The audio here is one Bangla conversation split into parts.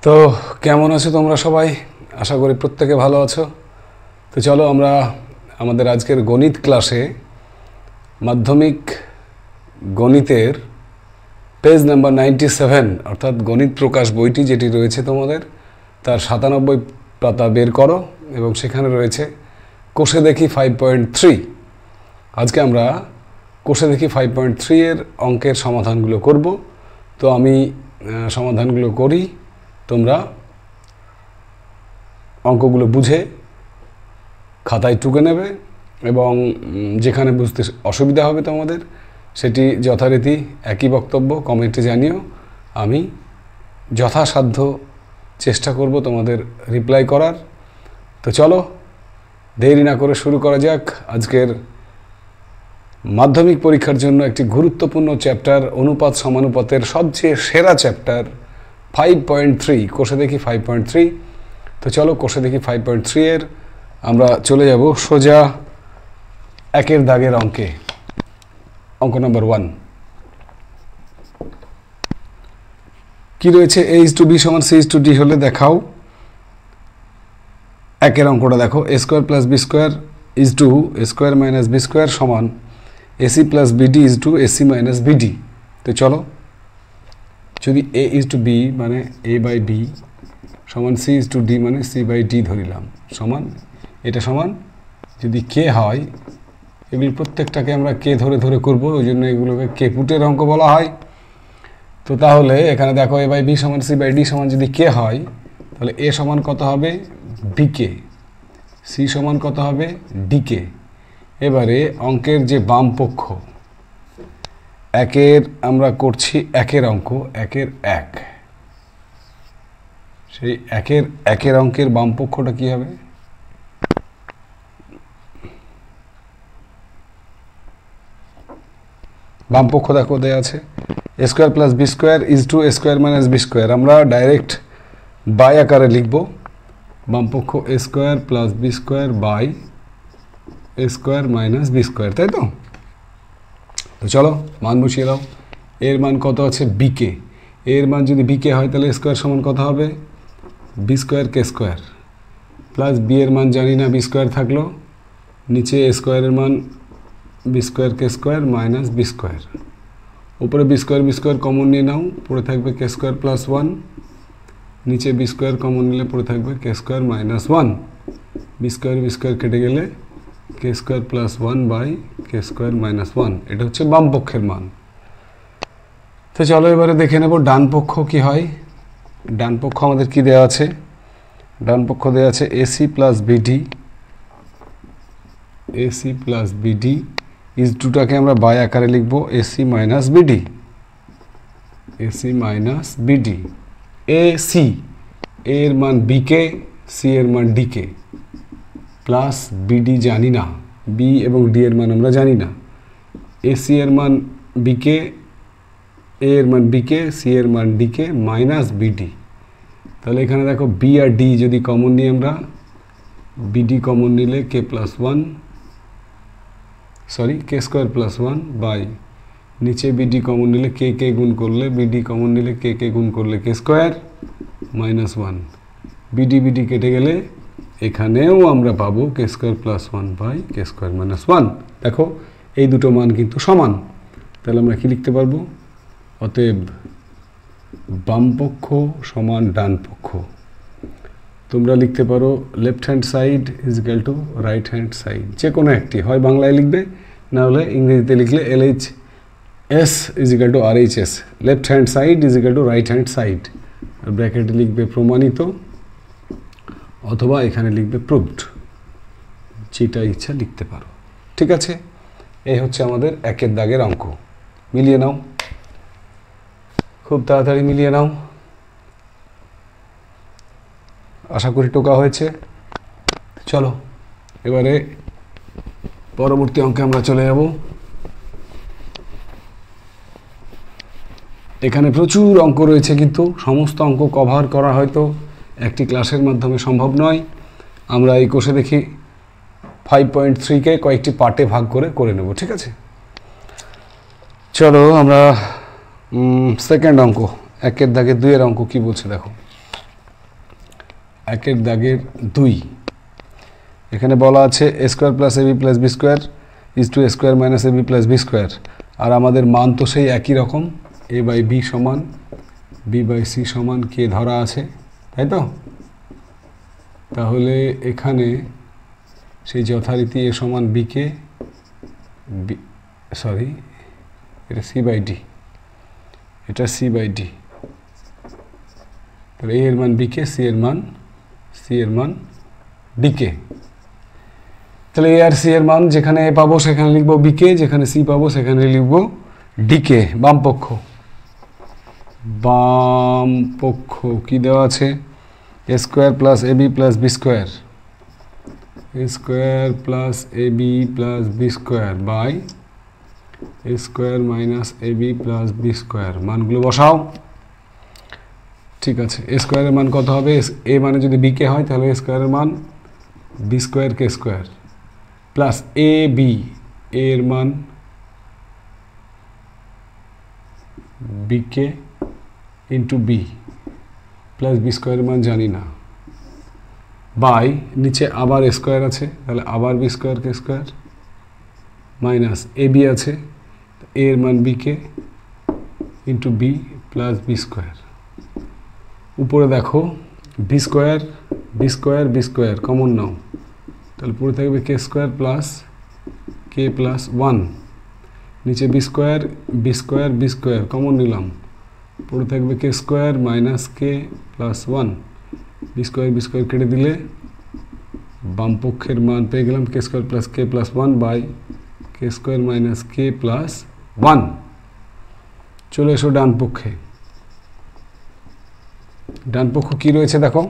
তো কেমন আছো তোমরা সবাই? আশা করি প্রত্যেকে ভালো আছো। তো চলো আমরা আমাদের আজকের গণিত ক্লাসে মাধ্যমিক গণিতের পেজ নাম্বার 97 অর্থাৎ গণিত প্রকাশ বইটি যেটি রয়েছে তোমাদের তার 97 পাতা বের করো এবং সেখানে রয়েছে কোষে দেখি 5.3। আজকে আমরা কোষে দেখি 5.3 এর অঙ্কের সমাধানগুলো করব। তো আমি সমাধানগুলো করি, তোমরা অঙ্কগুলো বুঝে খাতায় টুকে নেবে এবং যেখানে বুঝতে অসুবিধা হবে তোমাদের সেটি যথারীতি একই বক্তব্য কমেন্টে জানিও। আমি যথাসাধ্য চেষ্টা করব তোমাদের রিপ্লাই করার। তো চলো দেরি না করে শুরু করা যাক আজকের মাধ্যমিক পরীক্ষার জন্য একটি গুরুত্বপূর্ণ চ্যাপ্টার, অনুপাত সমানুপাতের সবচেয়ে সেরা চ্যাপ্টার 5.3, কোষে দেখি 5.3। তো চলো কোষে দেখি 5.3 এর আমরা চলে যাব সোজা একের দাগের অঙ্কে। অঙ্ক নাম্বার 1 কি রয়েছে? a/b = c/d হলে দেখাও। একের অঙ্কটা দেখো, a² + b² a² - b² সমান ac + bd ac - bd। তো চলো, যদি a/b মানে a/b সমান c/d মানে c/d ধরিলাম সমান, এটা সমান যদি k হয়, এগুলি প্রত্যেকটাকে আমরা k ধরে ধরে করব, ওই জন্য এগুলোকে k পুটের অঙ্ক বলা হয়। তো তাহলে এখানে দেখো a/b সমান c/d সমান যদি k হয় তাহলে a সমান কত হবে? bk, c সমান কত হবে? dk। এবারে অঙ্কের যে বাম পক্ষ, একের আমরা করছি একের অঙ্ক, একের এক, সেই একের অঙ্কের বাম পক্ষটা কি হবে? বাম পক্ষ দেখো দেয়া আছে a² + b² a² - b²। আমরা ডাইরেক্ট বাই আকারে লিখব, বাম পক্ষ a² + b² by a² - b², তাই তো? তো চলো মান বসিয়ে দাও। এর মান কত আছে? bk। এর মান যদি bk হয় তাহলে a² সমান কত হবে? b² k² প্লাস b এর মান জানি না, b² থাকলো, নিচে a² এর মান b² k² মাইনাস b², উপরে b² কমন নিয়ে নাও, পড়ে থাকবে k² + 1, নিচে b² কমন নিলে পড়ে থাকবে k² - 1, b² কেটে গেলে k² + 1 বাই k² - 1। এটা হচ্ছে বাম পক্ষের মান। তো চলো এবারে দেখে নেব ডান পক্ষ কি হয়। ডান পক্ষ আমাদের কি দেওয়া আছে? ডান পক্ষ দেওয়া আছে ac + bd, ac + bd *টাকে আমরা বাই আকারে লিখব ac - bd, ac - bd। ac এর মান bk, c এর মান dk প্লাস bd জানি না, b এবং d এর মান আমরা জানি না। ac এর মান bk, a এর মান bk, c এর মান dk মাইনাস bd। তাহলে এখানে দেখো b আর d যদি কমন নিই আমরা, bd কমন নিলে k + 1 সরি k² + 1 বাই নিচে bd কমন নিলে k গুণ করলে, bd কমন নিলে k গুণ করলে k² - 1, bd কেটে গেলে এখানেও আমরা পাবো k² + 1 বাই k² - 1। দেখো এই দুটো মান কিন্তু সমান, তাহলে আমরা কি লিখতে পারবো? অতএব বাম পক্ষ সমান ডান পক্ষ। তোমরা লিখতে পারো left hand side = right hand side, যে কোনো একটি, হয় বাংলায় লিখবে না হলে ইংরেজিতে লিখলে LHS = RHS, left hand side = right hand side. আর ব্র্যাকেটে লিখবে প্রমাণিত অথবা এখানে লিখবে প্রুভড, যেটা ইচ্ছা লিখতে পারো। ঠিক আছে, এই হচ্ছে আমাদের একের দাগের অঙ্ক। মিলিয়ে নাও, খুব তাড়াতাড়ি মিলিয়ে নাও। আশা করি টোকা হয়েছে। চলো এবারে পরবর্তী অঙ্কে আমরা চলে যাব। এখানে প্রচুর অঙ্ক রয়েছে, কিন্তু সমস্ত অঙ্ক কভার করা হয়তো একটি ক্লাসের মাধ্যমে সম্ভব নয়। আমরা এই কোষে দেখি 5.3কে কয়েকটি পার্টে ভাগ করে নেব। ঠিক আছে, চলো আমরা সেকেন্ড অঙ্ক, একের দাগে 2 এর অঙ্ক কি বলছে দেখো। একের দাগের 2 এখানে বলা আছে a square plus ab plus b square is to a square minus ab plus b square আর আমাদের মান তো সেই একই রকম a বাই b সমান b বাই c সমান k ধরা আছে তাই তো তাহলে এখানে সেই যথারীতি a সমান b কে সরি এটা c বাই d এটা c বাই d তাহলে a এর মান b কে c এর মান d কে তাহলে a আর c এর মান যেখানে a পাবো সেখানে লিখব b কে যেখানে c পাবো সেখানে লিখব d কে বাম পক্ষ কি দেওয়া আছে a square plus ab plus b square a square plus ab plus b square by a square minus ab plus b square মানগুলো বসাও ঠিক আছে a স্কয়ারের মান কত হবে a মানে যদি b কে হয় তাহলে a স্কয়ারের মান b square k square plus ab a এর মান b কে ইনটু b প্লাস b স্কয়ারের মান জানি না বাই নিচে আবার a স্কয়ার আছে তাহলে আবার b square k square minus ab আছে a এর মান b কে into b plus b square উপরে দেখো b square b square common নাও তাহলে পুরো থাকবে k square plus k plus 1 নিচে b স্কয়ার কমন নিলাম পুরো থাকবে k square minus k plus 1 b square কেটে দিলে বাম পক্ষের মান পেয়ে গেলাম k square plus k plus 1 by k square minus k plus 1 চলে এসো ডান পক্ষ কি রয়েছে দেখো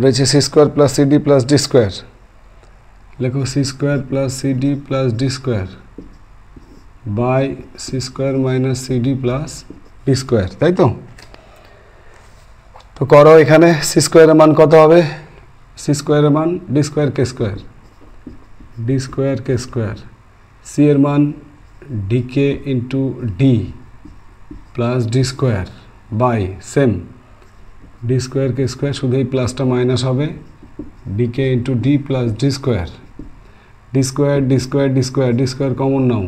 রয়েছে c square plus cd plus d square লেখো c square plus cd plus d square by c square minus cd plus d square তাই তো করো এখানে c স্কয়ারের মান কত হবে c স্কয়ারের মান d square k square c এর মান dk into d plus d square by same d square k square শুধু এই প্লাসটা মাইনাস হবে dk into d plus d square d square common নাও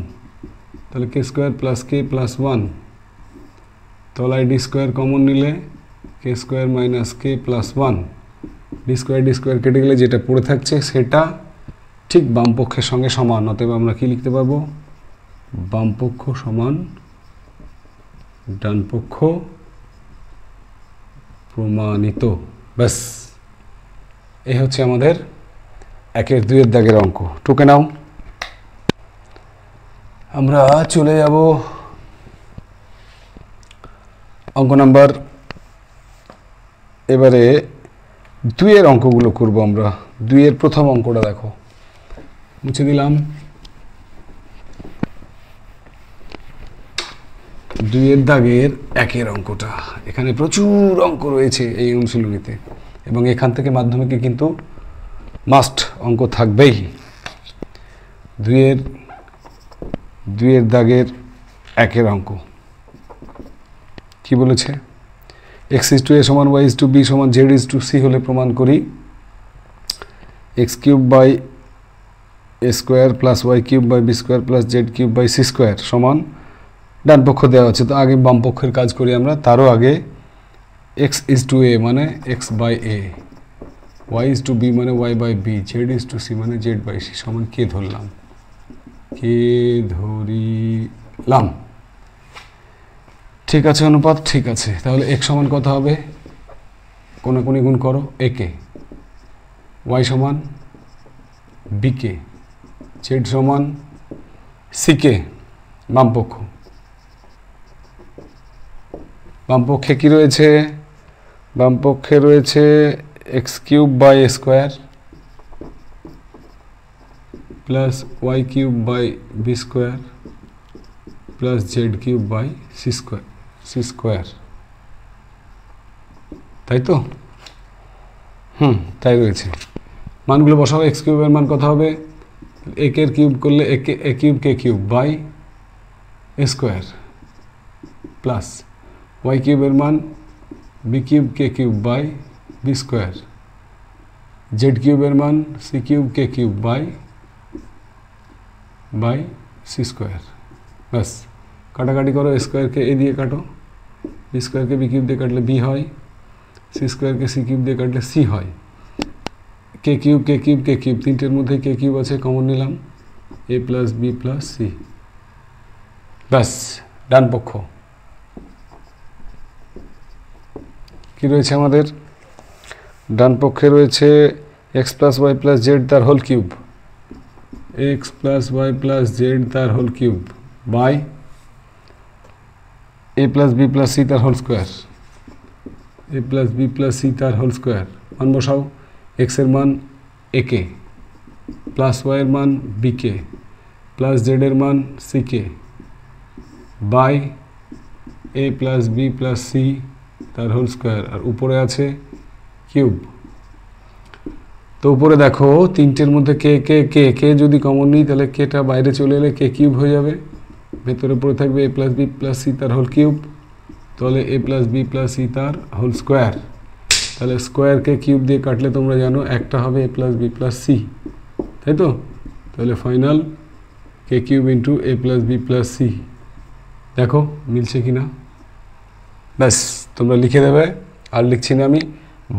তাহলে k square plus k plus 1 তলায় d স্কয়ার কমন নিলে k square minus k plus 1 d square কেটে গেলে যেটা পড়ে থাকছে সেটা ঠিক বাম পক্ষের সঙ্গে সমান অতএব আমরা কি লিখতে পারবো বাম পক্ষ সমান ডান পক্ষ প্রমাণিত ব্যাস এই হচ্ছে আমাদের 1-এর 2-এর দাগের অঙ্ক টুকে নাও আমরা চলে যাব অঙ্ক নাম্বার এবারে 2-এর অঙ্কগুলো করব আমরা 2-এর প্রথম অঙ্কটা দেখো মুছে দিলাম 2-এর দাগের 1-এর অঙ্কটা এখানে প্রচুর অঙ্ক রয়েছে এই অনুশীলনীতে এবং এখান থেকে মাধ্যমিকে কিন্তু মাস্ট অঙ্ক থাকবেই 2-এর দাগের 1-এর অঙ্ক কি বলেছে x is to a সমান y is to b সমান z is to c হলে প্রমাণ করি x cube by a square plus y cube by b square plus z cube by c square সমান ডান পক্ষ দেওয়া আছে তো আগে বাম পক্ষের কাজ করি আমরা তারও আগে x is to a মানে x by a y is to b মানে y by b z is to c মানে z বাই c সমান কে ধরলাম ঠিক আছে অনুপাত ঠিক আছে তাহলে x সমান কত হবে কোনাকুনি গুণ করো a কে y সমান b কে z সমান c কে বাম পক্ষে কি রয়েছে বাম পক্ষে রয়েছে x cube by a square plus y cube by b square plus z cube by c square তাই তো তাই রয়েছে মানগুলো বসাও x কিউবের মান কত হবে a এর কিউব করলে a cube k cube by a square plus y কিউবের মান b cube k cube by B square, Z কিউবের মান C cube K cube by C square. ব্যাস, কাটাকাটি করো, স্কোয়ারকে এ দিয়ে কাটো, বি স্কোয়ারকে বি কিউব দিয়ে কাটলে বি হয়, সি স্কোয়ারকে সি কিউব দিয়ে কাটলে সি হয়। K cube K cube K cube, তিনটের মধ্যে কে কিউব আছে, কমন নিলাম, A plus B plus C. ব্যাস, ডান পক্ষ কি রয়েছে আমাদের? ডান পক্ষে রয়েছে X plus Y plus Z তার whole cube, X plus Y plus Z তার whole cube by A plus B plus C তার whole square, A plus B plus C তার হোল স্কোয়ার। মান বসাও, এক্সের মান এ কে, প্লাস ওয়াইয়ের মান বি কে, প্লাস জেডের মান C K by A plus B plus C তার হোল স্কোয়ার, আর উপরে আছে কিউব। তো উপরে দেখো তিনটের মধ্যে কে কে কে কে যদি কমন নিই তাহলে কেটা বাইরে চলে এলে কে কিউব হয়ে যাবে, ভেতরে পড়ে থাকবে এ প্লাস বি প্লাস সি তার হোল কিউব, তাহলে A plus B plus C তার হোল স্কোয়ার। তাহলে স্কোয়ারকে কিউব দিয়ে কাটলে তোমরা জানো একটা হবে A plus B plus C, তাই তো? তাহলে ফাইনাল কে কিউব ইন্টু এ প্লাস বি প্লাস সি। দেখো মিলছে কি না? ব্যাস, তোমরা লিখে দেবে, আর লিখছি না আমি।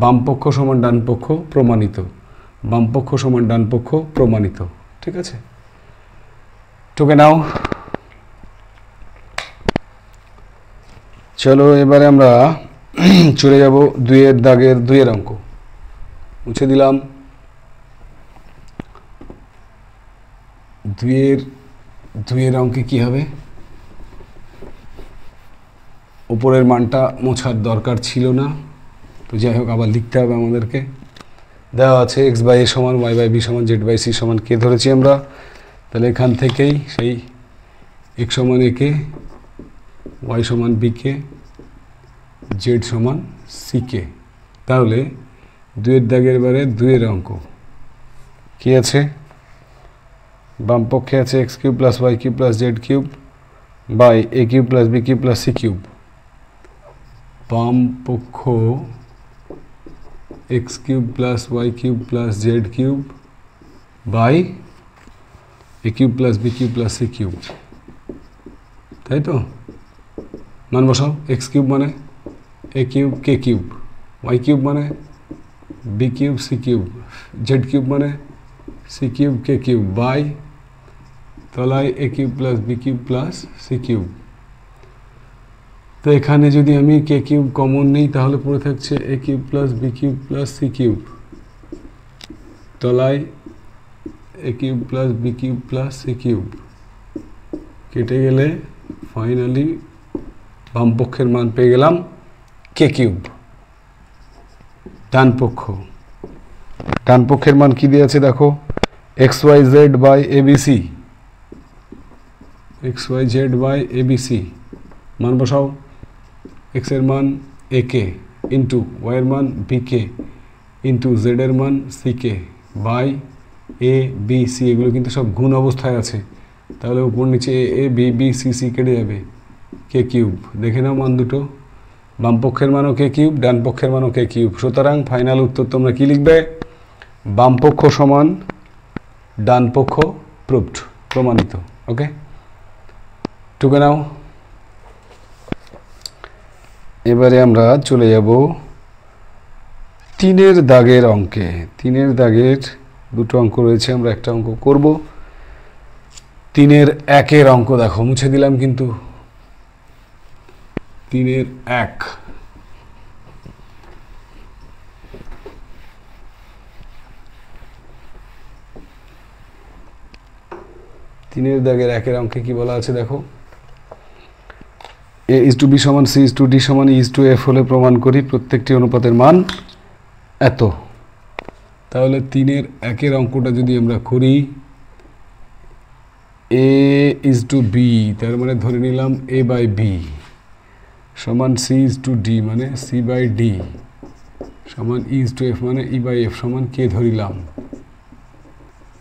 বামপক্ষ সমান ডান পক্ষ প্রমাণিত, বামপক্ষ সমান ডান পক্ষ প্রমাণিত। ঠিক আছে, টুকে নাও। চলো এবারে আমরা চলে যাব দুইয়ের দাগের দুইয়ের অঙ্ক। মুছে দিলাম। দুইয়ের অঙ্কে কি হবে? উপরের মানটা মোছার দরকার ছিল না, তো যাই হোক আবার লিখতে হবে আমাদেরকে। দেওয়া আছে এক্স বাই এ সমান ওয়াই বাই বি সমান জেড বাই সি সমান কে ধরেছি আমরা, তাহলে এখান থেকেই সেই এক্স সমান এ কে, ওয়াই সমান বি কে, জেড সমান সি কে। তাহলে দুইয়ের দাগের বারে দুইয়ের অঙ্ক কি আছে? বাম পক্ষে আছে X cube plus Y cube plus Z cube by A cube plus B cube plus C cube. বাম পক্ষ X cube plus Y cube plus Z cube by A cube plus B cube plus C cube, তাই তো? মান বসাও, এক্স কিউব মানে A cube K cube, Y cube মানে B cube C cube, Z cube মানে C cube K cube by তলায় A cube plus B cube plus C cube. তো এখানে যদি আমি কে কিউব কমন নিই তাহলে পড়ে থাকছে A cube plus B cube plus C cube, তলায় A cube plus B cube plus C cube. কেটে গেলে ফাইনালি বামপক্ষের মান পেয়ে গেলাম কে কিউব। ডান পক্ষের মান কি দিয়ে আছে দেখো, X Y Z by ABC, X Y Z by ABC. মান বসাও, এক্সের মান এ কে ইন্টু ওয়াইয়ের মান বি কে ইন্টু জেডের মান C K by A B C. এগুলো কিন্তু সব গুণ অবস্থায় আছে, তাহলে উপর নিচে A B B C C কেটে যাবে, কে কিউব। দেখে নাও মান দুটো, বাম পক্ষের মানও কে কিউব, ডান পক্ষের মানও কে কিউব। সুতরাং ফাইনাল উত্তর তোমরা কি লিখবে? বাম পক্ষ সমান ডান পক্ষ প্রুভড, প্রমাণিত। ওকে, টুকে নাও। এবারে আমরা চলে যাব তিনের দাগের অঙ্কে। তিনের দাগের দুটো অঙ্ক রয়েছে, আমরা একটা অঙ্ক করব। তিনের একের অঙ্ক দেখো, মুছে দিলাম কিন্তু। তিনের এক, তিনের দাগের একের অঙ্কে কি বলা আছে দেখো, এ ইজ টু বি সমান সি ইজ টু ডি সমান ইজ টু এফ হলে প্রমাণ করি প্রত্যেকটি অনুপাতের মান এত। তাহলে তিনের একের অঙ্কটা যদি আমরা করি, এ ইজ টু বি তার মানে ধরে নিলাম এ বাই বি সমান সি ইজ টু ডি মানে সি বাই ডি সমান ইজ টু এফ মানে ই বাই এফ সমান কে ধরিলাম।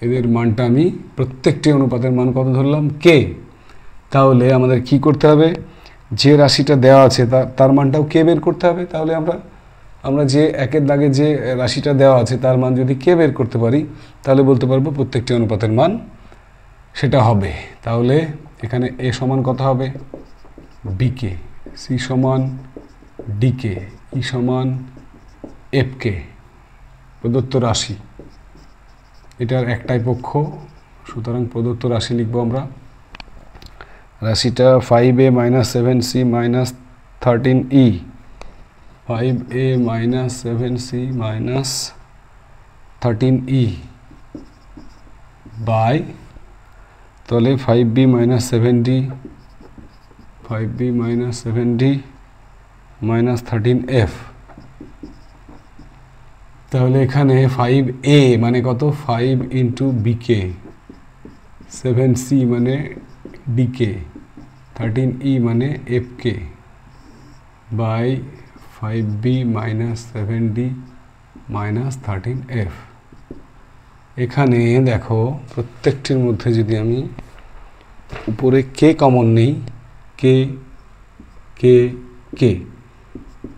এদের মানটা আমি প্রত্যেকটি অনুপাতের মান কত ধরলাম? কে। তাহলে আমাদের কি করতে হবে? যে রাশিটা দেওয়া আছে তার মানটাও কে বের করতে হবে। তাহলে আমরা আমরা যে একের দাগে যে রাশিটা দেওয়া আছে তার মান যদি কে বের করতে পারি তাহলে বলতে পারবো প্রত্যেকটি অনুপাতের মান সেটা হবে। তাহলে এখানে এ সমান কত হবে বিকে, সি সমান ডিকে, ই সমান এফকে, প্রদত্ত রাশি এটার একটাই পক্ষ, সুতরাং প্রদত্ত রাশি লিখব আমরা। রাশিটা 5a - 7c - 13e, 5a - 7c - 13e by, তাহলে 5b - 7d, 5b - 7d - 13f। তাহলে এখানে 5a মানে কত 5 ইন্টু বিকে, 7c মানে ডিকে, 13e মানে এফকে বাই 5b - 7d - 13f। এখানে দেখো প্রত্যেকটির মধ্যে যদি আমি উপরে কে কমন নেই, কে কে কে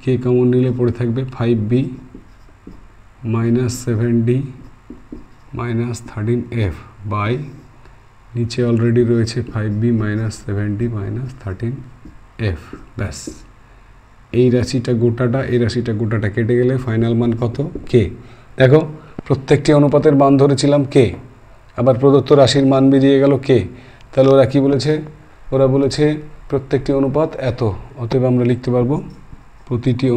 কে কমন নিলে পড়ে থাকবে 5b - 7d - 13f বাই, নিচে অলরেডি রয়েছে 5b - 7d - 13f। ব্যাস, এই রাশিটা গোটাটা এই রাশিটা গোটাটা কেটে গেলে ফাইনাল মান কত কে। দেখো প্রত্যেকটি অনুপাতের মান ধরেছিলাম কে, আবার প্রদত্ত রাশির মান বেরিয়ে গেল কে। তাহলে ওরা কি বলেছে, ওরা বলেছে প্রত্যেকটি অনুপাত এত, অতএব আমরা লিখতে পারবো প্রতিটি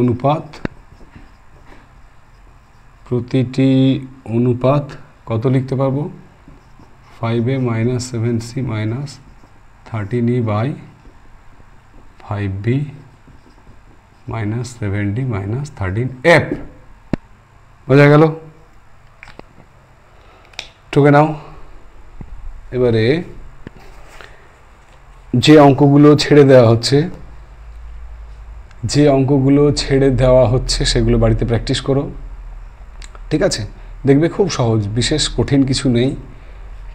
অনুপাত কত লিখতে পারবো 5a - 7c - 13e by 5b - 7d - 13f। বোঝা গেল? টুকে নাও। এবারে যে অঙ্কগুলো ছেড়ে দেওয়া হচ্ছে সেগুলো বাড়িতে প্র্যাকটিস করো, ঠিক আছে? দেখবে খুব সহজ, বিশেষ কঠিন কিছু নেই,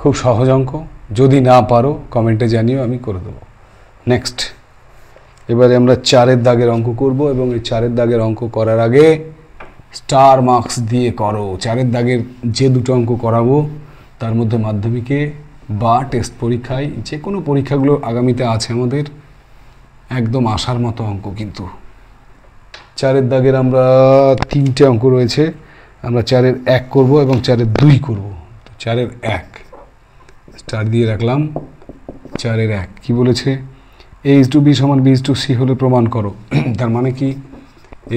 খুব সহজ অঙ্ক। যদি না পারো কমেন্টে জানিও, আমি করে দেবো। নেক্সট, এবারে আমরা 4-এর দাগের অঙ্ক করব এবং এই 4-এর দাগের অঙ্ক করার আগে স্টার মার্কস দিয়ে করো। 4-এর দাগের যে দুটো অঙ্ক করাবো তার মধ্যে মাধ্যমিকে বা টেস্ট পরীক্ষায়, যে কোনো পরীক্ষাগুলো আগামীতে আছে আমাদের, একদম আসার মতো অঙ্ক। কিন্তু 4-এর দাগের আমরা 3টে অঙ্ক রয়েছে, আমরা 4-এর 1 করব এবং 4-এর 2 করব। 4-এর 1 স্টার দিয়ে রাখলাম। 4-এর 1 কি বলেছে, a/b = b/c হলে প্রমাণ করো। তার মানে কি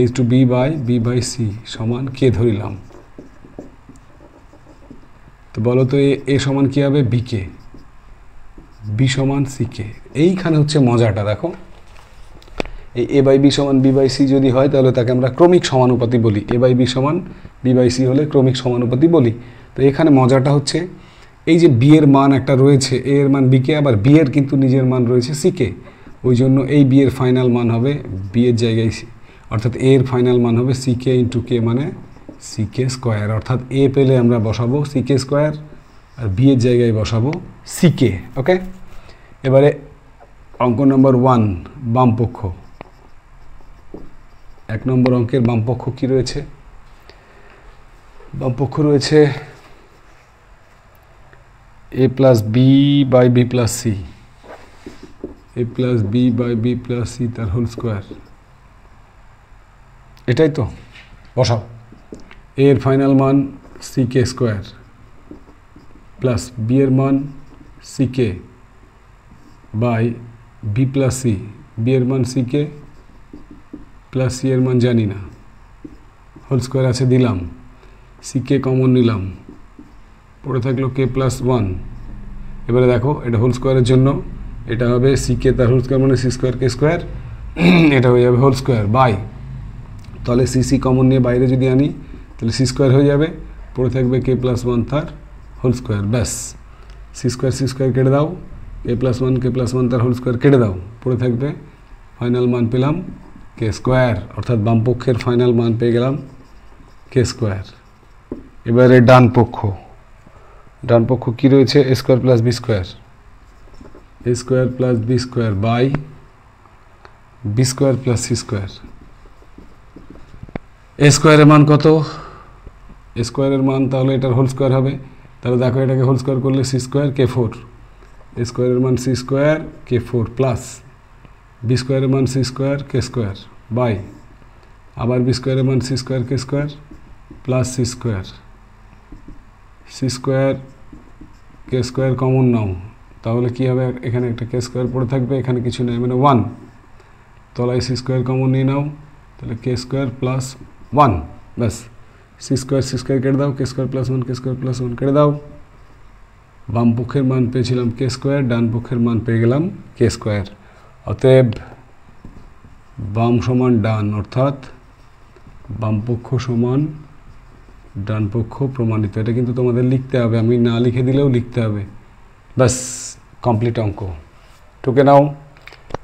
a/b বাই b/c সমান কে ধরিলাম। তো বলো তো এ সমান কি হবে বিকে, বি সমান সিকে। এইখানে হচ্ছে মজাটা, দেখো এই a/b = b/c যদি হয় তাহলে তাকে আমরা ক্রমিক সমানুপাতি বলি। a/b = b/c হলে ক্রমিক সমানুপাতি বলি। তো এখানে মজাটা হচ্ছে এই যে বি এর মান একটা রয়েছে, এ এর মান বিকে, আবার বি এর কিন্তু নিজের মান রয়েছে সিকে। ওই জন্য এই বি এর ফাইনাল মান হবে বি এর জায়গায়, অর্থাৎ এ এর ফাইনাল মান হবে সিকে ইন্টু কে মানে সিকে স্কোয়ার। অর্থাৎ এ পেলে আমরা বসাবো সিকে স্কোয়ার আর বি এর জায়গায় বসাবো সিকে। ওকে, এবারে অঙ্ক নম্বর 1 বামপক্ষ। 1 নম্বর অঙ্কের বামপক্ষ কি রয়েছে, বামপক্ষ রয়েছে a + b / b + c, a + b / b + c তার হোল স্কোয়ার। এটাই তো, বসাও। a এর ফাইনাল মান সিকে স্কোয়ার প্লাস বি এর মান সিকে বাই বি + c, বি এর মান সিকে প্লাস সি এর মান জানি না, হোল স্কোয়ার আছে দিলাম, সিকে কমন নিলাম, পড়ে থাকলো কে + 1। এবারে দেখো এটা হোল স্কোয়ারের জন্য এটা হবে সিকে তার হোল স্কোয়ার মানে সি স্কোয়ার কে স্কোয়ার, এটা হয়ে যাবে হোল স্কোয়ার বাই, তাহলে সি কমন নিয়ে বাইরে যদি আনি তাহলে সি স্কোয়ার হয়ে যাবে, পড়ে থাকবে কে + 1 তার হোল স্কোয়ার। ব্যাস, সি স্কোয়ার কেটে দাও, কে + 1 তার হোল স্কোয়ার কেটে দাও, পড়ে থাকবে ফাইনাল মান পেলাম কে স্কোয়ার, অর্থাৎ বামপক্ষের ফাইনাল মান পেয়ে গেলাম কে স্কোয়ার। এবারে ডান পক্ষ কি রয়েছে, a² + b², a² + b² by b² + c²। এ স্কোয়ারের মান কত? এ স্কোয়ারের মান তাহলে এটার হোল স্কোয়ার হবে। তাহলে দেখো এটাকে হোল স্কোয়ার করলে C square K four, A স্কোয়ারের মান C square K four plus B স্কোয়ারের মান C square K square by আবার বি স্কোয়ারের মান C square K square plus C square K square common নাও, তাহলে কী হবে? এখানে একটা কে স্কোয়ার পড়ে থাকবে, এখানে কিছু নেই মানে ওয়ান, তলায় সি স্কোয়ার কমন নিয়ে নাও, তাহলে কে স্কোয়ার প্লাস ওয়ান, ব্যাস সি স্কোয়ার কেটে দাও, কে স্কোয়ার প্লাস ওয়ান কেটে দাও। বাম পক্ষের মান পেয়েছিলাম কে স্কোয়ার, ডান পক্ষের মান পেয়ে গেলাম কে স্কোয়ার। অতএব বাম সমান ডান, অর্থাৎ বাম পক্ষ সমান ডান পক্ষ প্রমাণিত। এটা কিন্তু তোমাদের লিখতে হবে, আমি না লিখে দিলেও লিখতে হবে। ব্যাস কমপ্লিট অঙ্ক। টুকে নাও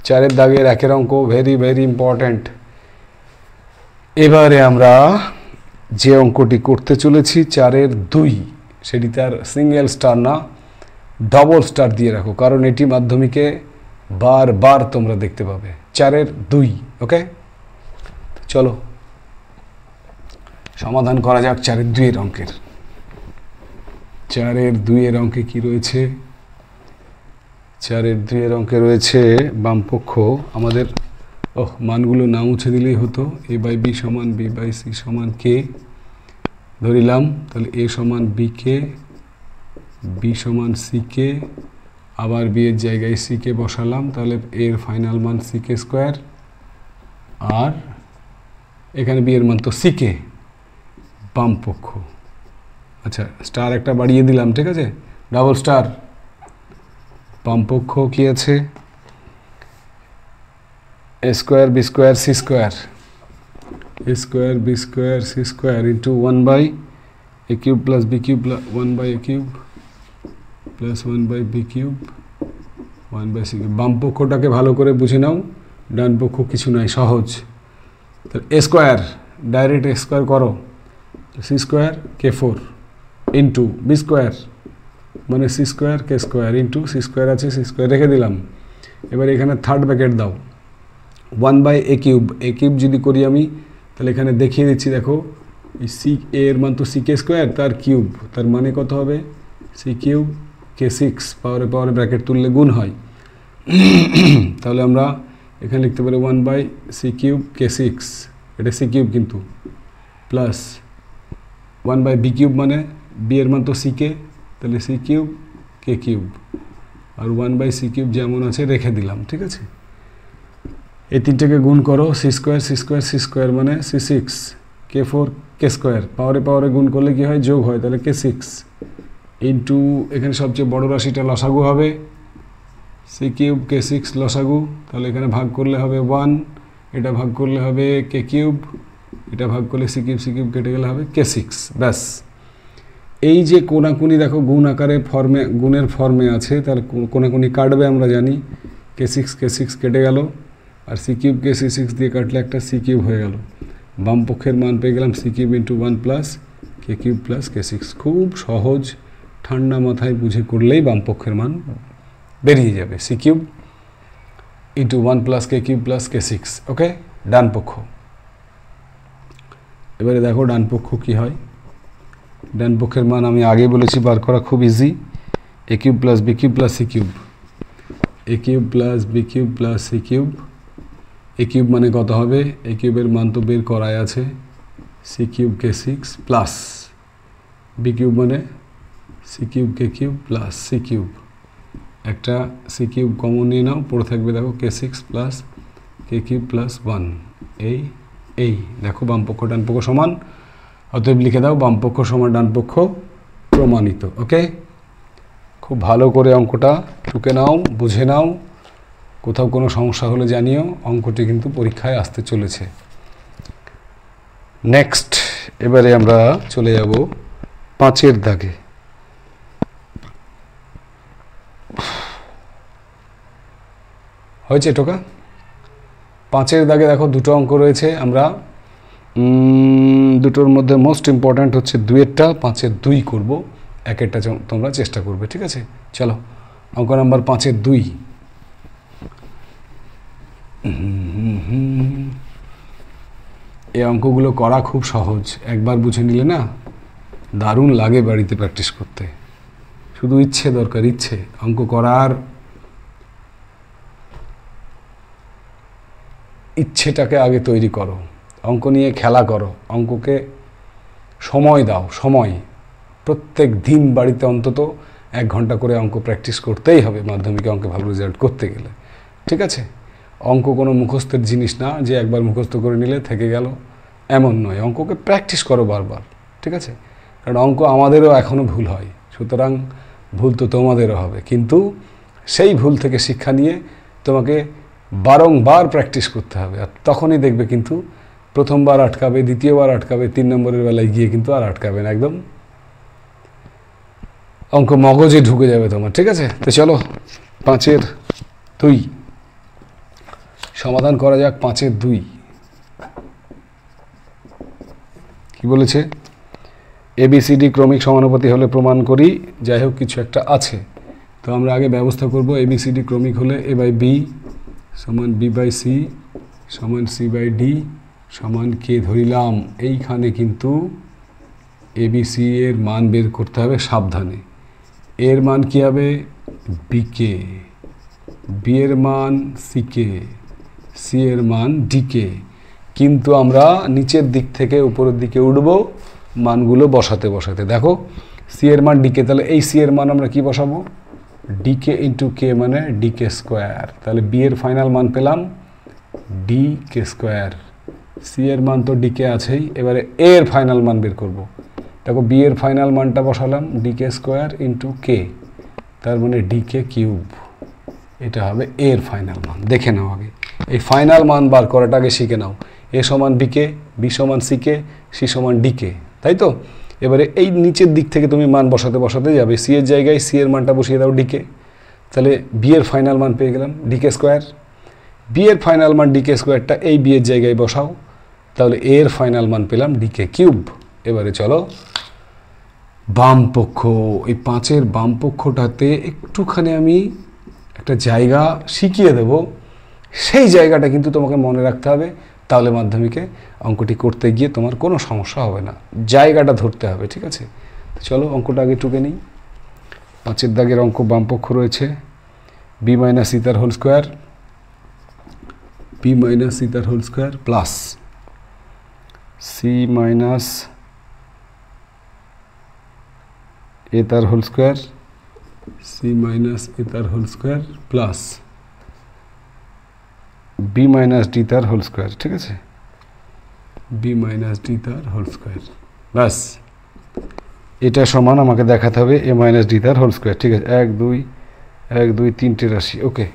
4 দাগের 1 অঙ্ক, ভেরি ভেরি ইম্পর্ট্যান্ট। এবারে আমরা যে অঙ্কটি করতে চলেছি 4 2, সেটি তার সিঙ্গেল স্টার না, ডবল স্টার দিয়ে রাখো, কারণ এটি মাধ্যমিকে বারবার তোমরা দেখতে পাবে। 4 2, ওকে? চলো সমাধান করা যাক 4 2 অঙ্কের। 4 2 অঙ্কে কি রয়েছে? 4 2 অঙ্কে রয়েছে বামপক্ষ আমাদের, মানগুলো না মুছে দিলেই হতো। এ বাই বি সমান বি বাই সি সমান কে ধরিলাম, তাহলে এ সমান বি কে, বি সমান সি কে, আবার বি এর জায়গায় সি কে বসালাম, তাহলে এর ফাইনাল মান সি কে স্কোয়ার, আর এখানে বি এর মান তো সি কে, বাম পক্ষ। আচ্ছা স্টার একটা বাড়িয়ে দিলাম, ঠিক আছে, ডাবল স্টার। বাম পক্ষ কি আছে? A square B square C square, A square B square C square into 1 by A cube plus B cube 1 by A cube plus 1 by B cube 1 by C cube. বাম পক্ষটাকে ভালো করে বুঝে নাও, ডান পক্ষ কিছু নাই, সহজ। তাহলে A square, direct A square করো, C square K four into B square মানে C square K square into C square আছে, সি স্কোয়ার রেখে দিলাম। এবার এখানে থার্ড ব্র্যাকেট দাও, 1 by A cube. A cube যদি করি আমি, তাহলে এখানে দেখিয়ে দিচ্ছি, দেখো এই সি এর মান তো সি কে স্কোয়ার, তার কিউব, তার মানে কত হবে? সি কিউব কে 6, পাওয়ারে পাওয়ারে ব্র্যাকেট তুললে গুণ হয়। তাহলে আমরা এখানে লিখতে পারি 1 বাই সি কিউব কে 6, এটা সি কিউব কিন্তু, প্লাস 1 বাই বি কিউব মানে বি এর মান তো সি কে, তাহলে সি কিউব কে কিউব, আর 1 বাই সি কিউব যেমন আছে রেখে দিলাম, ঠিক আছে। এই তিনটাকে গুণ করো, C square C square C square মানে সি 6 কে 4 কে স্কোয়ার, পাওয়ারে পাওয়ারে গুণ করলে কি হয়? যোগ হয়, তাহলে কে 6 ইন্টু এখানে সবচেয়ে বড় রাশিটা লসাগু হবে, সি কিউব কে 6 লসাগু, তাহলে এখানে ভাগ করলে হবে 1, এটা ভাগ করলে হবে কে কিউব, এটা ভাগ করলে সি কিউব কেটে গেলে হবে কে 6, ব্যাস। এই যে কোনাকুনি দেখো গুণ আকারে ফর্মে, গুণের ফর্মে আছে, তাহলে কোনাকুনি কাটবে আমরা জানি, কে 6 কেটে গেল, আর সি কিউব কে সি 6 দিয়ে কাটলে একটা সি কিউব হয়ে গেল। বাম পক্ষের মান পেয়ে গেলাম C cube into 1 plus K cube plus কে 6। খুব সহজ, ঠান্ডা মাথায় বুঝে করলেই বাম পক্ষের মান বেরিয়ে যাবে, C cube into 1 plus K cube plus কে 6, ওকে। ডান পক্ষ, এবারে দেখো ডান পক্ষ কী হয়। ডান পক্ষের মান আমি আগে বলেছি বার করা খুব easy, A cube plus B cube plus C cube, A cube plus B cube plus C cube. A cube মানে কত হবে? এ কিউবের মান তো বের করাই আছে, C cube K 6 plus B cube মানে C cube K cube plus C cube, একটা সি কিউব কমন নিয়ে নাও, পড়ে থাকবে দেখো কে 6 প্লাস কে কিউব প্লাস 1। এই দেখো বাম পক্ষ ডান পক্ষ সমান, অতএব লিখে দাও বাম পক্ষ সমান ডান পক্ষ প্রমাণিত, ওকে। খুব ভালো করে অঙ্কটা টুকে নাও, বুঝে নাও, কোথাও কোনো সমস্যা হলে জানিও। অঙ্কটি কিন্তু পরীক্ষায় আসতে চলেছে। নেক্সট এবারে আমরা চলে যাব 5 দাগে। হয়েছে টোকা? 5 দাগে দেখো দুটো অঙ্ক রয়েছে, আমরা দুটোর মধ্যে মোস্ট ইম্পর্ট্যান্ট হচ্ছে 2-এরটা, 5 2 করব, 1-এরটা তোমরা চেষ্টা করবে, ঠিক আছে। চলো অঙ্ক নাম্বার 5 2। এই অঙ্কগুলো করা খুব সহজ, একবার বুঝে নিলে না দারুণ লাগে বাড়িতে প্র্যাকটিস করতে। শুধু ইচ্ছে দরকার, ইচ্ছে। অঙ্ক করার ইচ্ছেটাকে আগে তৈরি করো, অঙ্ক নিয়ে খেলা করো, অঙ্ককে সময় দাও, সময়। প্রত্যেক দিন বাড়িতে অন্তত 1 ঘন্টা করে অঙ্ক প্র্যাকটিস করতেই হবে মাধ্যমিকে অঙ্কে ভালো রেজাল্ট করতে গেলে, ঠিক আছে? অঙ্ক কোনো মুখস্থের জিনিস না যে একবার মুখস্থ করে নিলে থেকে গেল, এমন নয়। অঙ্ককে প্র্যাকটিস করো বারবার, ঠিক আছে? কারণ অঙ্ক আমাদেরও এখনও ভুল হয়, সুতরাং ভুল তো তোমাদেরও হবে, কিন্তু সেই ভুল থেকে শিক্ষা নিয়ে তোমাকে বারংবার প্র্যাকটিস করতে হবে। আর তখনই দেখবে কিন্তু প্রথমবার আটকাবে, দ্বিতীয়বার আটকাবে, 3 নম্বরের বেলায় গিয়ে কিন্তু আর আটকাবে না, একদম অঙ্ক মগজে ঢুকে যাবে তোমার, ঠিক আছে? তো চলো 5-এর 2 সমাধান করা যাক। 5-এর 2 কি বলেছে? ABCD ক্রমিক সমানুপাতি হলে প্রমাণ করি। যাই হোক, কিছু একটা আছে, তো আমরা আগে ব্যবস্থা করব। ABCD ক্রমিক হলে A/B সমান B/C সমান C/D সমান K ধরিলাম। এইখানে কিন্তু ABC এর মান বের করতে হবে সাবধানে। এর মান কি হবে? BK, B এর মান CK, C এর মান DK। কিন্তু আমরা নিচের দিক থেকে উপরের দিকে উঠব মানগুলো বসাতে বসাতে। দেখো C এর মান DK, তাহলে এই C এর মান আমরা কি বসাবো? DK ইন্টু K মানে DK স্কোয়ার। তাহলে B এর ফাইনাল মান পেলাম DK স্কোয়ার। C এর মান তো DK আছেই, এবারে A এর ফাইনাল মান বের করব। দেখো B এর ফাইনাল মানটা বসালাম DK স্কোয়ার ইন্টু K, তার মানে DK কিউব। এটা হবে A এর ফাইনাল মান। দেখে নাও আগে, এই ফাইনাল মান বার করাটা আগে শিখে নাও। A সমান BK, B সমান CK, C সমান DK, তাই তো? এবারে এই নিচের দিক থেকে তুমি মান বসাতে বসাতে যাবে। C এর জায়গায় C এর মানটা বসিয়ে দাও DK, তাহলে B এর ফাইনাল মান পেয়ে গেলাম DK স্কোয়ার। B এর ফাইনাল মান DK স্কোয়ারটা এই B এর জায়গায় বসাও, তাহলে A এর ফাইনাল মান পেলাম DK কিউব। এবারে চলো বাম পক্ষ, এই 5-এর বাম পক্ষটাতে একটুখানি আমি একটা জায়গা শিখিয়ে দেব, সেই জায়গাটা কিন্তু তোমাকে মনে রাখতে হবে, তাহলে মাধ্যমিকে অঙ্কটি করতে গিয়ে তোমার কোনো সমস্যা হবে না। জায়গাটা ধরতে হবে, ঠিক আছে? চলো অঙ্কটা আগে টুকে নিই। 5-এর দাগের অঙ্ক, বাম পক্ষ রয়েছে B - C তার হোল স্কোয়ার, B - C তার whole square plus C - A তার হোল স্কোয়ার, C - A তার whole square plus B - D তার হোল স্কোয়ার, ঠিক আছে? B - D তার হোল স্কোয়ার, ব্যাস। এটা সমান আমাকে দেখাতে হবে A - D তার হোল স্কোয়ার, ঠিক আছে? 1 2 1 2 3টে রাশি, ওকে।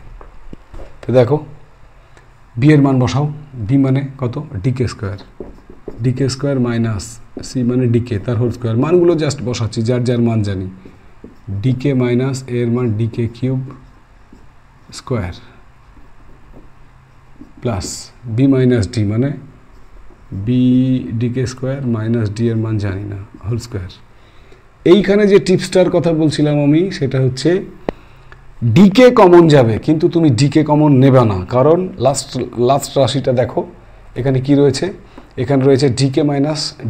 তো দেখো B এর মান বসাও। B মানে কত? DK square, DK square minus C মানে DK তার হোল স্কোয়ার। মানগুলো জাস্ট বসাচ্ছি, যার যার মান জানি। DK মাইনাস A এর মান DK cube square plus B - D মানে B DK square minus D এর মান জানি না, হোল স্কোয়ার। এইখানে যে টিপসটার কথা বলছিলাম আমি, সেটা হচ্ছে DK কমন যাবে, কিন্তু তুমি DK কমন নেবে না, কারণ লাস্ট রাশিটা দেখো এখানে কি রয়েছে? এখানে রয়েছে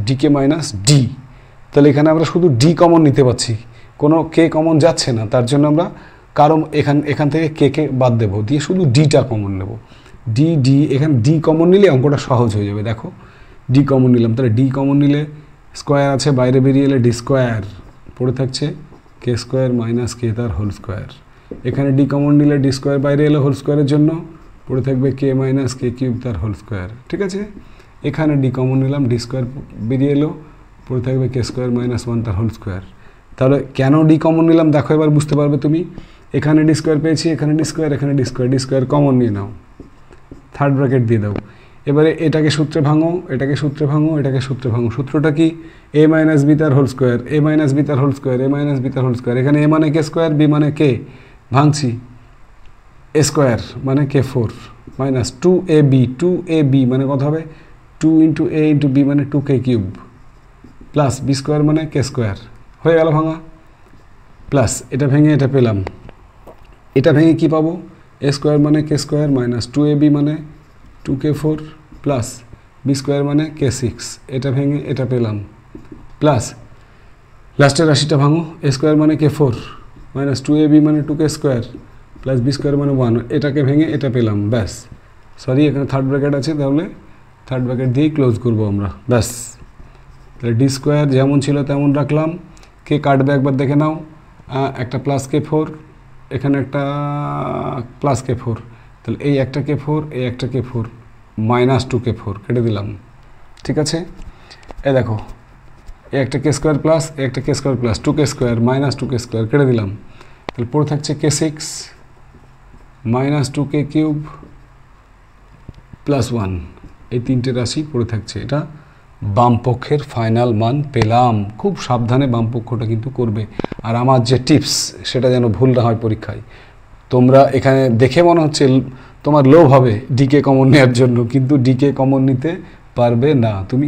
DK মাইনাস D। তাহলে এখানে আমরা শুধু D কমন নিতে পারছি, কোনো K কমন যাচ্ছে না। তার জন্য আমরা কারণ এখান থেকে K বাদ দেবো, দিয়ে শুধু Dটা কমন নেব। D এখানে D কমন নিলে অঙ্কটা সহজ হয়ে যাবে। দেখো D কমন নিলাম, তাহলে D কমন নিলে স্কোয়ার আছে, বাইরে বেরিয়ে এলে D স্কোয়ার, পড়ে থাকছে K স্কোয়ার মাইনাস K তার হোল স্কোয়ার। এখানে D কমন নিলে D স্কোয়ার বাইরে এলো হোল স্কোয়ারের জন্য, পড়ে থাকবে K মাইনাস K কিউব তার হোল স্কোয়ার, ঠিক আছে? এখানে D কমন নিলাম, D স্কোয়ার বেরিয়ে এলো, পড়ে থাকবে K স্কোয়ার মাইনাস 1 তার হোল স্কোয়ার। তাহলে কেন D কমন নিলাম দেখো, এবার বুঝতে পারবে তুমি। এখানে D স্কোয়ার পেয়েছি, এখানে D স্কোয়ার, এখানে D স্কোয়ার কমন নিয়ে নাও, থার্ড ব্র্যাকেট দিয়ে দাও। এবারে এটাকে সূত্রে ভাঙো, এটাকে সূত্রে ভাঙো, এটাকে সূত্রে ভাঙো। সূত্রটা কি? A - B তার হোল স্কোয়ার, A - B তার হোল স্কোয়ার, A - B তার হোল স্কোয়ার। এখানে A মানে K স্কোয়ার, B মানে K, ভাঙছি, A স্কোয়ার মানে K4 মাইনাস 2AB মানে কত হবে? 2 ইন্টু A ইন্টু B মানে 2K cube plus B square মানে K স্কোয়ার। হয়ে গেল ভাঙা, প্লাস এটা ভেঙে এটা পেলাম। এটা ভেঙে কি পাবো? A স্কোয়ার মানে K স্কোয়ার মাইনাস 2AB মানে 2K4 plus B B square মানে কে সিক্স, এটা ভেঙে এটা পেলাম, প্লাস লাস্টের রাশিটা ভাঙো, এ স্কোয়ার মানে K four minus two A B মানে টু কে স্কোয়ার প্লাস বি স্কোয়ার মানে ওয়ান, এটাকে ভেঙে এটা পেলাম, ব্যাস। সরি এখানে থার্ড ব্র্যাকেট আছে, তাহলে থার্ড ব্র্যাকেট দিয়েই ক্লোজ করবো আমরা, ব্যাস। তাহলে ডি স্কোয়ার যেমন ছিল তেমন রাখলাম, কে কাটবে একবার দেখে নাও, একটা প্লাস কে ফোর, এখানে একটা প্লাস কে ফোর, তাহলে এই একটা কে ফোর, এই একটা K four, minus two K four কেটে দিলাম, ঠিক আছে। এ দেখো এই একটা কে স্কোয়ার প্লাস, এই একটা কে স্কোয়ার প্লাস, টু কে স্কোয়ার মাইনাস টু কে স্কোয়ার কেটে দিলাম, তাহলে পড়ে থাকছে K six minus two K cube plus one, এই তিনটে রাশি পড়ে থাকছে। এটা বাম পক্ষের ফাইনাল মান পেলাম। খুব সাবধানে বাম পক্ষটা কিন্তু করবে। আর আমার যে টিপস সেটা যেন ভুল না হয় পরীক্ষায়। তোমরা এখানে দেখে মনে হচ্ছে তোমার লোভ হবে ডিকে কমন নেওয়ার জন্য, কিন্তু ডিকে কমন নিতে পারবে না। তুমি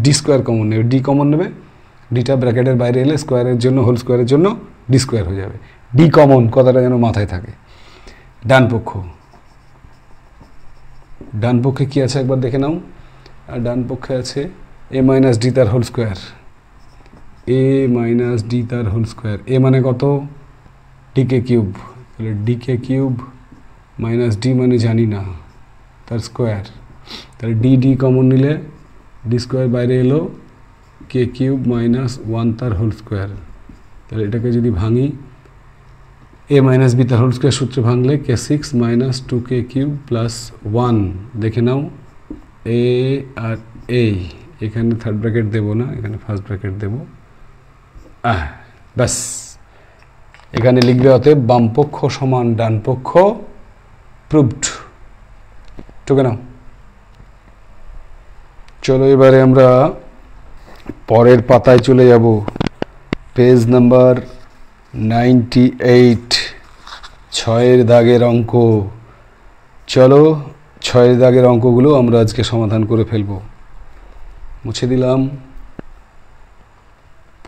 ডি স্কোয়ার কমন নেবে, ডি কমন নেবে, ডিটা ব্র্যাকেটের বাইরে এলে স্কোয়ারের জন্য হোল স্কোয়ারের জন্য ডি স্কোয়ার হয়ে যাবে। ডি কমন কথাটা যেন মাথায় থাকে। ডান পক্ষে কী আছে একবার দেখে নাও। আর ডান পক্ষে আছে এ মাইনাস ডি তার হোল স্কোয়ার, এ মাইনাস ডি তার হোল স্কোয়ার, এ মানে কত ডিকে কিউব, তাহলে ডিকে কিউব মাইনাস ডি মানে জানি না তার স্কোয়ার, তাহলে ডি কমন নিলে ডি স্কোয়ার বাইরে এলো, কে কিউব মাইনাস ওয়ান তার হোল স্কোয়ার, তাহলে এটাকে যদি ভাঙি এ মাইনাস বি তার হোল স্কোয়ার সূত্রে ভাঙলে K six minus two K cube plus one. দেখে নাও এ আর এই, এখানে থার্ড ব্র্যাকেট দেবো না, এখানে ফার্স্ট ব্র্যাকেট দেবো, ব্যাস। এখানে লিখবে অতএব বাম পক্ষ সমান ডান পক্ষ, প্রুভড। টুকে নাও। চলো এবারে আমরা পরের পাতায় চলে যাব, পেজ নাম্বার 98, 6 দাগের অঙ্ক। চলো 6 দাগের অঙ্কগুলো আমরা আজকে সমাধান করে ফেলব। মুছে দিলাম।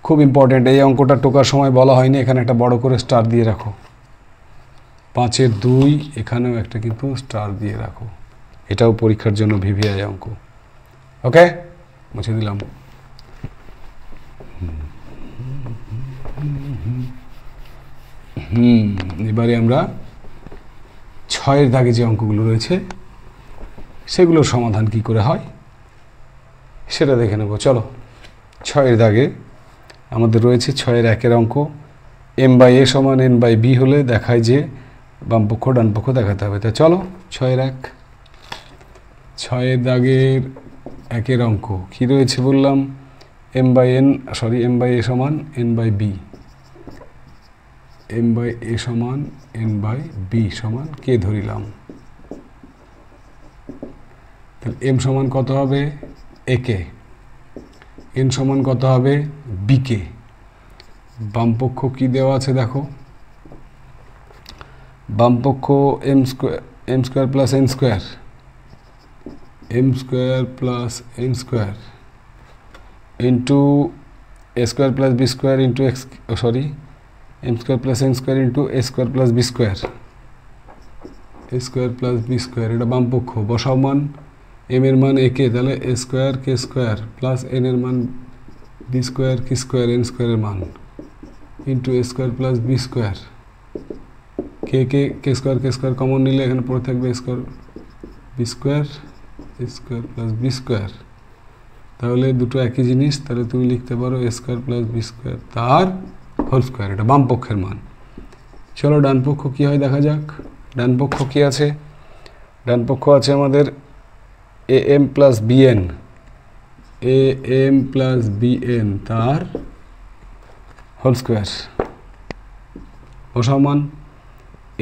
খুব ইম্পর্টেন্ট, এই অঙ্কটা টোকার সময় বলা হয়নি, এখানে একটা বড় করে স্টার দিয়ে রাখো। 5-এর 2, এখানেও একটা কিন্তু স্টার দিয়ে রাখো, এটাও পরীক্ষার জন্য ভিভিআই অঙ্ক। ওকে, মুছে দিলাম। এবারে আমরা 6-এর দাগে যে অঙ্কগুলো রয়েছে সেগুলোর সমাধান কি করে হয় সেটা দেখে নেব। চলো 6-এর দাগে আমাদের রয়েছে 6-এর 1-এর অঙ্ক। এম বাই এ সমান এন বাই বি হলে দেখায় যে বাম পক্ষ ডান পক্ষ দেখাতে হবে। তা চলো 6-এর 1, 6-এর দাগের 1-এর অঙ্ক কী রয়েছে বললাম, এম বাই এ সমান N by B, M by A সমান এন বাই বি সমান কে ধরিলাম। তাহলে এম সমান কত হবে এ কে, এন সমান কত হবে বি কে। বাম পক্ষ কী দেওয়া আছে দেখো, বাম পক্ষ M square plus N square, M square plus N square into A square plus B square into M square plus N square into A square plus B square, A square plus B square. এটা বাম পক্ষ, বসাও মান, এম এর মান এ কে, তাহলে A square K square plus N এর মান বি স্কোয়ার কি স্কোয়ার এন স্কোয়ারের মান into A square plus B square. K square common নিলে এখানে পড়ে থাকবে square B square, A square plus B square. তাহলে দুটো একই জিনিস, তাহলে তুমি লিখতে পারো এ স্কোয়ার প্লাস বি স্কোয়ার তার হোল স্কোয়ার। এটা বাম পক্ষের মান। চলো ডান পক্ষ কী হয় দেখা যাক। ডান পক্ষ কী আছে, ডান পক্ষ আছে আমাদের A M plus BN, A M plus BN তার হোল স্কোয়ার। বসাও মান,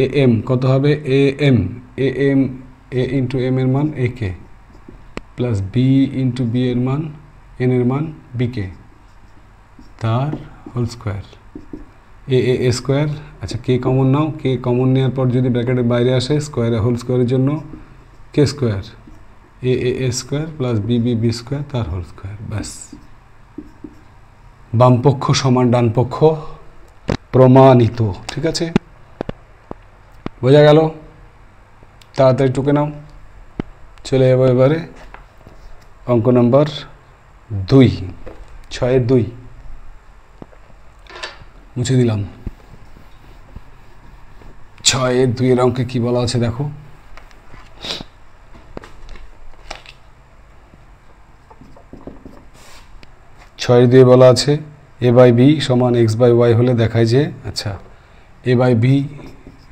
এ এম কত হবে A M A into M এর মান A K plus B into B এর মান এন এর মান বি কে তার হোল স্কোয়ার। এ স্কোয়ার, আচ্ছা কে কমন নাও, কে কমন নেওয়ার পর যদি ব্র্যাকেটের বাইরে আসে স্কোয়ারে হোল স্কোয়ারের জন্য কে square, A square plus B square তার হোল স্কোয়ার। ব্যাস, বাম পক্ষ সমান ডান পক্ষ প্রমাণিত। ঠিক আছে, বোঝা গেল? তাড়াতাড়ি টুকে নাও। চলে যাবো এবারে অঙ্ক নাম্বার 2, 6-এর 2 মুছে দিলাম। 6-এর 2-এর অঙ্কে কি বলা আছে দেখো। 6-এর 2 বলা আছে a/b সমান x/y হলে দেখায় যে, আচ্ছা a/b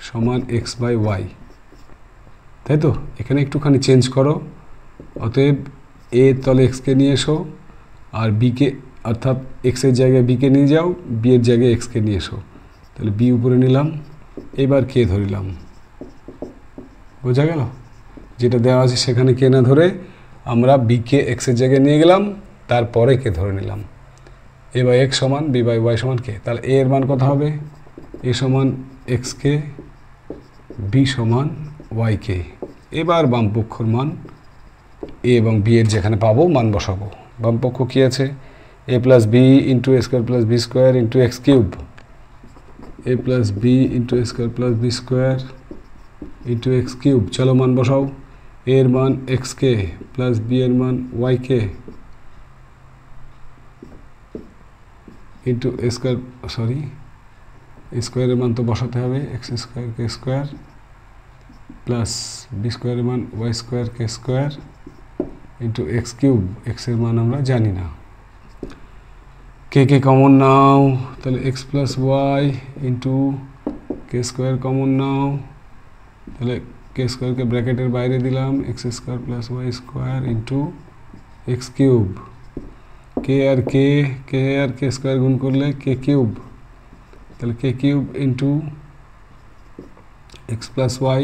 সমান x/y, তাই তো? এখানে একটুখানি চেঞ্জ করো। অতএব a তলে x কে নিয়ে এসো, আর b কে, অর্থাৎ x এর জায়গায় b কে নিয়ে যাও, b এর জায়গায় x কে নিয়ে এসো। তাহলে b উপরে নিলাম, এবার কে ধরিলাম। বোঝা গেল? যেটা দেওয়া আছে সেখানে কে না ধরে আমরা b কে x এর জায়গায় নিয়ে গেলাম, তারপরে কে ধরে নিলাম। a/x সমান b/y সমান কে। তাহলে a এর মান কত হবে? a সমান x কে, b সমান y কে। এবার বামপক্ষর মান a এবং b এর যেখানে পাবো মান বসাবো। বামপক্ষ কি আছে? a plus b into a square plus B square into X cube, a plus b into a square plus B square into X cube. চলো মান বসাও। a এর মান x কে প্লাস b এর মান y K into a square, sorry স্কোয়ারের মান তো বসাতে হবে, X square K square plus B স্কোয়ারের মান Y square K square into X cube. এক্সের মান আমরা জানি না। কে কে কমন নাও, তাহলে X plus Y into K square common নাও, তাহলে কে স্কোয়ারকে ব্র্যাকেটের বাইরে দিলাম, X square plus Y square into X cube. K আর কে স্কোয়ার গুণ করলে কে কিউব, তাহলে K cube into X plus Y,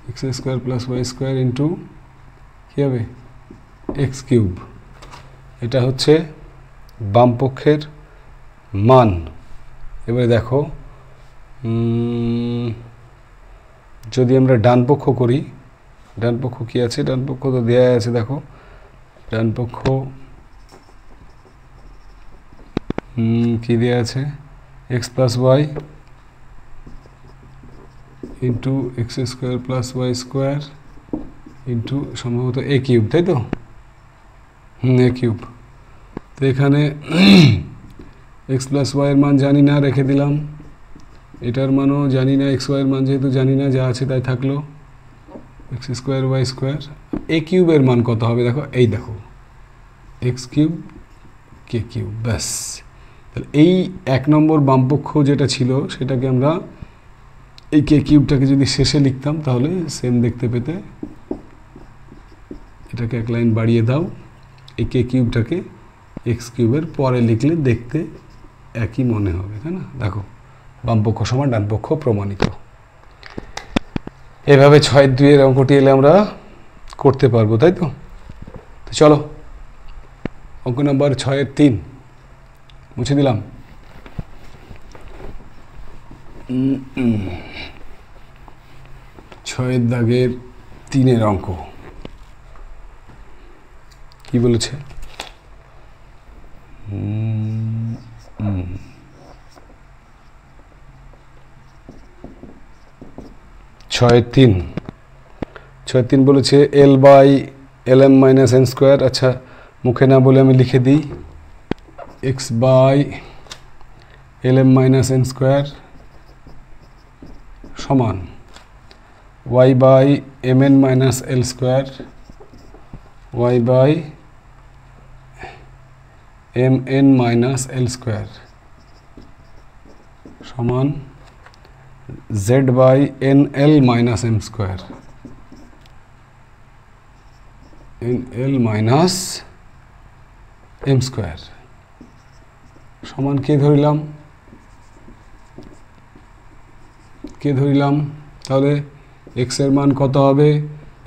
X square plus Y square into কী হবে এক্স কিউব। এটা হচ্ছে বামপক্ষের মান। এবারে দেখো, যদি আমরা ডান পক্ষ করি, ডান পক্ষ কী আছে? ডান পক্ষ তো দেওয়া আছে, দেখো ডান পক্ষ কী দেওয়া আছে? X plus Y into X square plus Y square into সম্ভবত এ কিউব, তাই তো? A cube. তো এখানে এক্স প্লাস ওয়াইয়ের মান জানি না, রেখে দিলাম। এটার মানও জানি না, এক্স ওয়াইয়ের মান যেহেতু জানি না, যা আছে তাই থাকলো, এক্স স্কোয়ার ওয়াই স্কোয়ার। এ কিউবের মান কত হবে দেখো, এই দেখো এক্স কিউব কে কিউব, ব্যাস। তাহলে এই 1 নম্বর বামপক্ষ যেটা ছিল সেটাকে আমরা, এই কে কিউবটাকে যদি শেষে লিখতাম তাহলে সেম দেখতে পেতে। এটাকে 1 লাইন বাড়িয়ে দাও, এই কে কিউবটাকে এক্স কিউবের পরে লিখলে দেখতে একই মনে হবে, তাই না? দেখো বামপক্ষ সমান ডানপক্ষ প্রমাণিত। এভাবে 6-2 এর অঙ্কটি এলে আমরা করতে পারবো, তাই তো? তো চলো অঙ্ক নাম্বার 6-3 মুছে দিলাম। 6-এর দাগের 3-এর অঙ্ক কি বলেছে? 6-3 বলেছে L/Lm - n স্কোয়ার। আচ্ছা মুখে না বলে আমি লিখে দিই, x/Lm - n স্কোয়ার সমান y/mn - l square, y/mn - l square সমান z/nl - m square, nl - m square সমান কে ধরিলাম? তাহলে x এর মান কত হবে?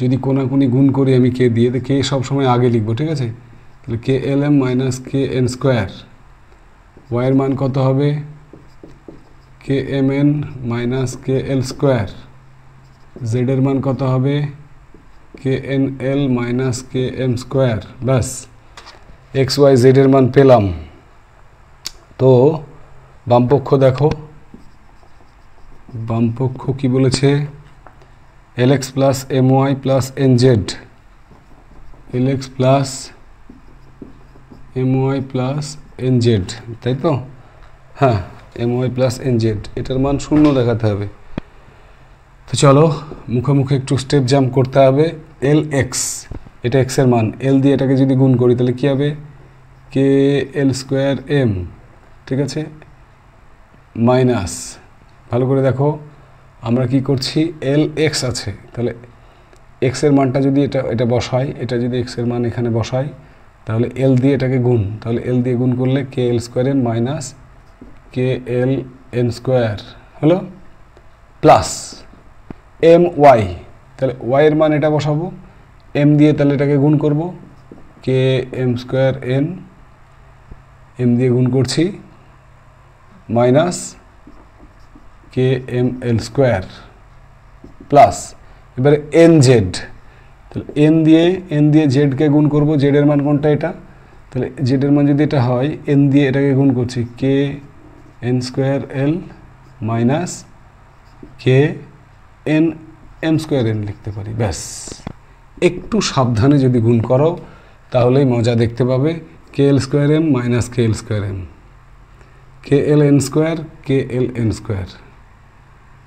যদি কোনাকুনি গুণ করি আমি কে দিয়ে, তো কে সবসময় আগে লিখবো, ঠিক আছে? তাহলে KLM - KN স্কোয়ার। y এর মান কত হবে? KMN - KL square. z এর মান কত হবে? KNL - KM square. ব্যাস, XYZ এর মান পেলাম। তো বামপক্ষ দেখো, বামপক্ষ কি বলেছে? LX + MY + NZ L X plus M Y plus N Z, তাই তো? হ্যাঁ, M Y plus N Z, এটার মান 0 দেখাতে হবে। তো চলো মুখে মুখে একটু স্টেপ জাম্প করতে হবে। এল এক্স, এটা এক্সের মান, এল দিয়ে এটাকে যদি গুণ করি তাহলে কী হবে? কে এল স্কোয়ার এম, ঠিক আছে, মাইনাস, ভালো করে দেখো আমরা কি করছি, এল এক্স আছে, তাহলে এক্সের মানটা যদি এটা বসাই, এটা যদি এক্সের মান এখানে বসাই, তাহলে এল দিয়ে এটাকে গুণ, তাহলে এল দিয়ে গুণ করলে কে L square M minus K L N square হলো, প্লাস এম ওয়াই, তাহলে ওয়াইয়ের মান এটা বসাবো, এম দিয়ে তাহলে এটাকে গুণ করব, K M square N, M দিয়ে গুণ করছি, minus K M L square plus এবারে এন জেড, তাহলে এন দিয়ে জেডকে গুণ করব, জেডের মান কোনটা? এটা, তাহলে জেডের মান যদি এটা হয়, এন দিয়ে এটাকে গুণ করছি, K N square L minus K N M square N লিখতে পারি, ব্যাস। একটু সাবধানে যদি গুণ করো তাহলেই মজা দেখতে পাবে। K L square M minus K L square M, K L N square K L N square,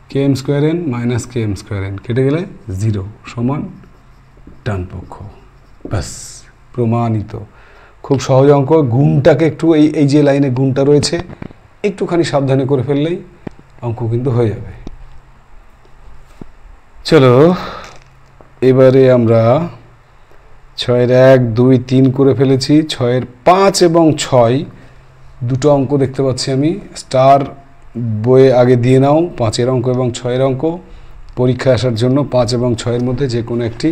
K M square N minus K M square N, কেটে গেলে 0 সমান ডান পক্ষ, ব্যাস প্রমাণিত। খুব সহজ অঙ্ক। গুণটাকে একটু এই যে লাইনে গুণটা রয়েছে একটুখানি সাবধানে করে ফেললেই অঙ্ক কিন্তু হয়ে যাবে। চলো এবারে আমরা 6-এর 1, 2, 3 করে ফেলেছি। 6-এর 5 এবং 6 দুটো অঙ্ক দেখতে পাচ্ছি আমি, স্টার বইয়ে আগে দিয়ে নাও 5-এর অঙ্ক এবং 6-এর অঙ্ক। পরীক্ষায় আসার জন্য 5 এবং 6-এর মধ্যে যে কোনো একটি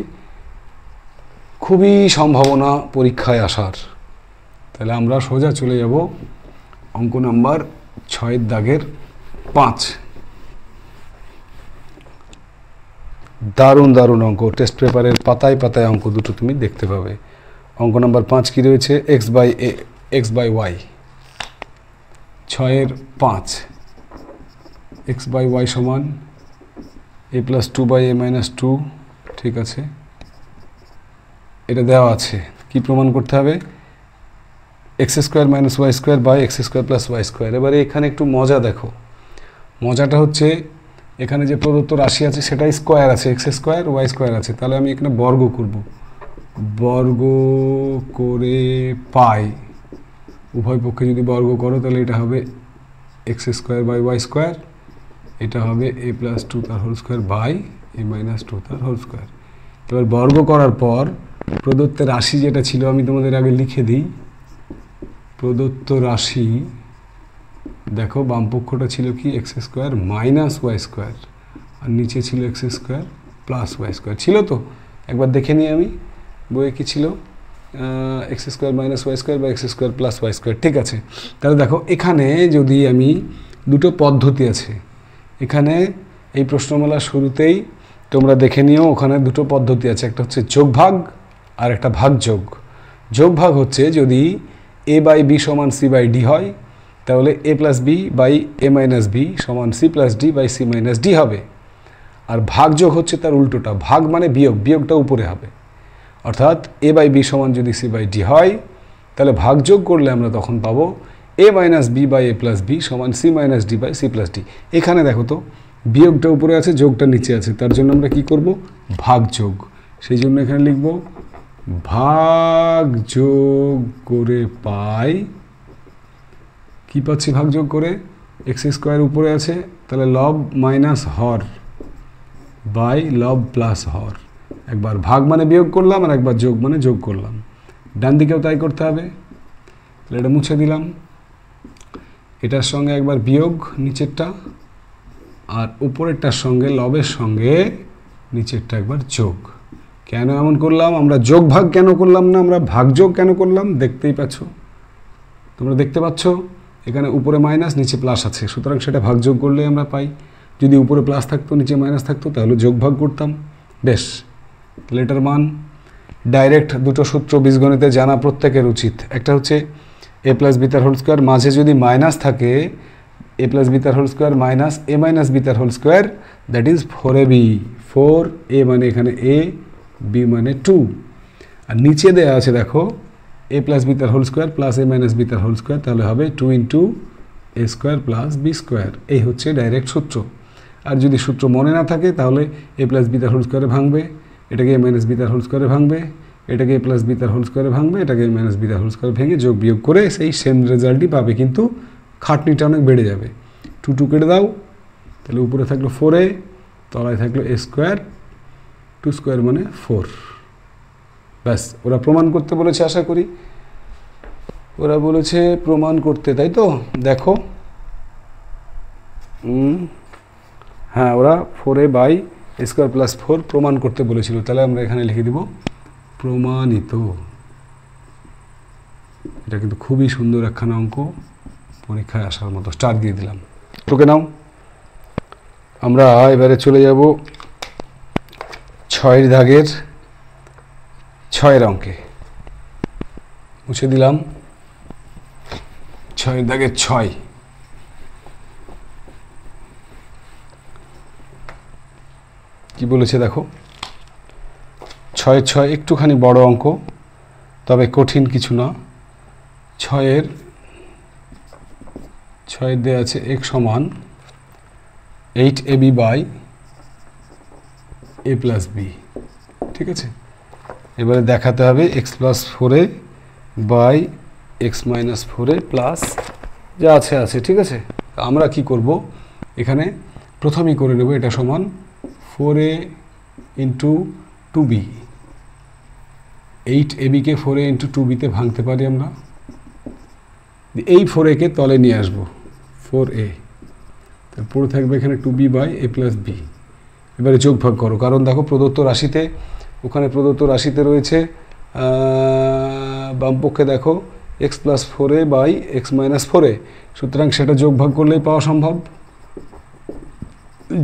খুবই সম্ভাবনা পরীক্ষায় আসার। তাহলে আমরা সোজা চলে যাব অঙ্ক নাম্বার 6-এর দাগের 5। দারুণ দারুণ অঙ্ক, টেস্ট পেপারের পাতায় পাতায় অঙ্ক দুটো তুমি দেখতে পাবে। অঙ্ক নাম্বার 5 কী রয়েছে? X by Y. 6-এর 5, এক্স বাই ওয়াই সমান A plus 2 by A minus 2, ঠিক আছে, এটা দেওয়া আছে। কি প্রমাণ করতে হবে? X square minus Y square by X square plus Y square. এবারে এখানে একটু মজা দেখো, মজাটা হচ্ছে এখানে যে প্রদত্ত রাশি আছে সেটাই স্কোয়ার আছে, এক্স স্কোয়ার ওয়াই স্কোয়ার আছে, তাহলে আমি এখানে বর্গ করব, বর্গ করে পাই, উভয় পক্ষে যদি বর্গ করো তাহলে এটা হবে X square by Y square, এটা হবে এ প্লাস 2 তার whole square by A minus 2 তার হোল স্কোয়ার। এবার বর্গ করার পর প্রদত্তের রাশি যেটা ছিল আমি তোমাদের আগে লিখে দিই। প্রদত্ত রাশি দেখো, বামপক্ষটা ছিল কি X square minus Y square, আর নিচে ছিল X square plus Y square. ছিল তো? একবার দেখে নিই আমি বইয়ে কী ছিল, X square minus Y square বা X square plus Y square, ঠিক আছে। তাহলে দেখো এখানে যদি আমি দুটো পদ্ধতি আছে, এখানে এই প্রশ্নমালার শুরুতেই তোমরা দেখে নিও, ওখানে দুটো পদ্ধতি আছে, একটা হচ্ছে যোগভাগ আর একটা ভাগযোগ। যোগভাগ হচ্ছে যদি এ বাই বি সমান সি বাই ডি হয় তাহলে A plus B by A minus B সমান C plus D by C minus D হবে। আর ভাগযোগ হচ্ছে তার উল্টোটা, ভাগ মানে বিয়োগ, বিয়োগটা উপরে হবে। অর্থাৎ এ বাই বি সমান যদি সি বাই ডি হয় তাহলে ভাগযোগ করলে আমরা তখন পাবো A minus B by A plus B সমান C minus D by C plus D. এখানে দেখো তো বিয়োগটা উপরে আছে, যোগটা নিচে আছে, তার জন্য আমরা কি করব? ভাগযোগ। সেই জন্য এখানে লিখব ভাগযোগ করে পাই, কি পাচ্ছি ভাগযোগ করে? এক্স স্কোয়ার উপরে আছে, তাহলে লব মাইনাস হর বাই লব প্লাস হর। একবার ভাগ মানে বিয়োগ করলাম আর একবার যোগ মানে যোগ করলাম। ডান দিকেও তাই করতে হবে। তাহলে এটা মুছে দিলাম, এটার সঙ্গে একবার বিয়োগ নিচেরটা, আর উপরেরটার সঙ্গে লবের সঙ্গে নিচেরটা একবার যোগ। কেন এমন করলাম? আমরা যোগ ভাগ কেন করলাম না, আমরা ভাগযোগ কেন করলাম? দেখতেই পাচ্ছ, তোমরা দেখতে পাচ্ছ এখানে উপরে মাইনাস নিচে প্লাস আছে, সুতরাং সেটা ভাগযোগ করলে আমরা পাই। যদি উপরে প্লাস থাকতো নিচে মাইনাস থাকতো তাহলে যোগ ভাগ করতাম। বেশ, তাহলে এটার মান ডাইরেক্ট দুটো সূত্র বীজগণিতে জানা প্রত্যেকের উচিত। একটা হচ্ছে এ প্লাস বি তার হোল স্কোয়ার, মাঝে যদি মাইনাস থাকে এ প্লাস বি তার whole square minus A minus B তার whole square, that is 4ab। 4a মানে এখানে a, b মানে 2। আর নিচে দেওয়া আছে দেখো a প্লাস বি তার whole square plus a minus B তার হোল স্কোয়ার, তাহলে হবে 2 into A square plus B square. এই হচ্ছে ডাইরেক্ট সূত্র। আর যদি সূত্র মনে না থাকে তাহলে a প্লাস বি তার হোল স্কোয়ারে ভাঙবে, এটাকে a মাইনাস বি তার হোল স্কোয়ারে ভাঙবে, এটাকে a প্লাস বি তার হোল স্কোয়ারে ভাঙবে, এটাকে a মাইনাস বি তার হোল স্কোয়ারে ভেঙে যোগ বিয়োগ করে সেই সেম রেজাল্টই পাবে, কিন্তু খাটনিটা অনেক বেড়ে যাবে। 2 2 কেটে দাও, তাহলে উপরে থাকলো 4a, তলায় থাকলো a স্কোয়ার, 2 স্কোয়ার মানে 4। ব্যাস, ওরা প্রমাণ করতে বলেছে, আশা করি ওরা বলেছে প্রমাণ করতে, তাই তো? দেখো হ্যাঁ, ওরা 4a বাই স্কোয়ার প্লাস 4 প্রমাণ করতে বলেছিল, তাহলে আমরা এখানে লিখে দিব প্রমাণিত। এটা কিন্তু খুবই সুন্দর একখানা অঙ্ক, পরীক্ষায় আসার মতো, স্টার দিয়ে দিলাম। তোকে নাও, আমরা এবারে চলে যাব 6 দাগের 6 অঙ্কে। মুছে দিলাম 6 দাগের 6। কি বলেছে দেখো, 6 একটুখানি বড় অঙ্ক, তবে কঠিন কিছু না। 6 দেওয়া আছে x সমান 8ab by a plus B, ঠিক আছে? এবারে দেখাতে হবে x plus 4a by x minus 4a plus যা আছে, ঠিক আছে? আমরা কি করব, এখানে প্রথমেই করে নেব এটা সমান 4a ইন্টু 2b। 8ab কে 4a ইন্টু 2b তে ভাঙতে পারি আমরা, এই 4a কে তলে নিয়ে আসবো, 4a, তারপরে থাকবে এখানে 2b by a plus B. এবারে যোগ ভাগ করো, কারণ দেখো প্রদত্ত রাশিতে, ওখানে প্রদত্ত রাশিতে রয়েছে বামপক্ষে দেখো x plus 4a by x minus 4a, সুতরাং সেটা যোগ ভাগ করলেই পাওয়া সম্ভব।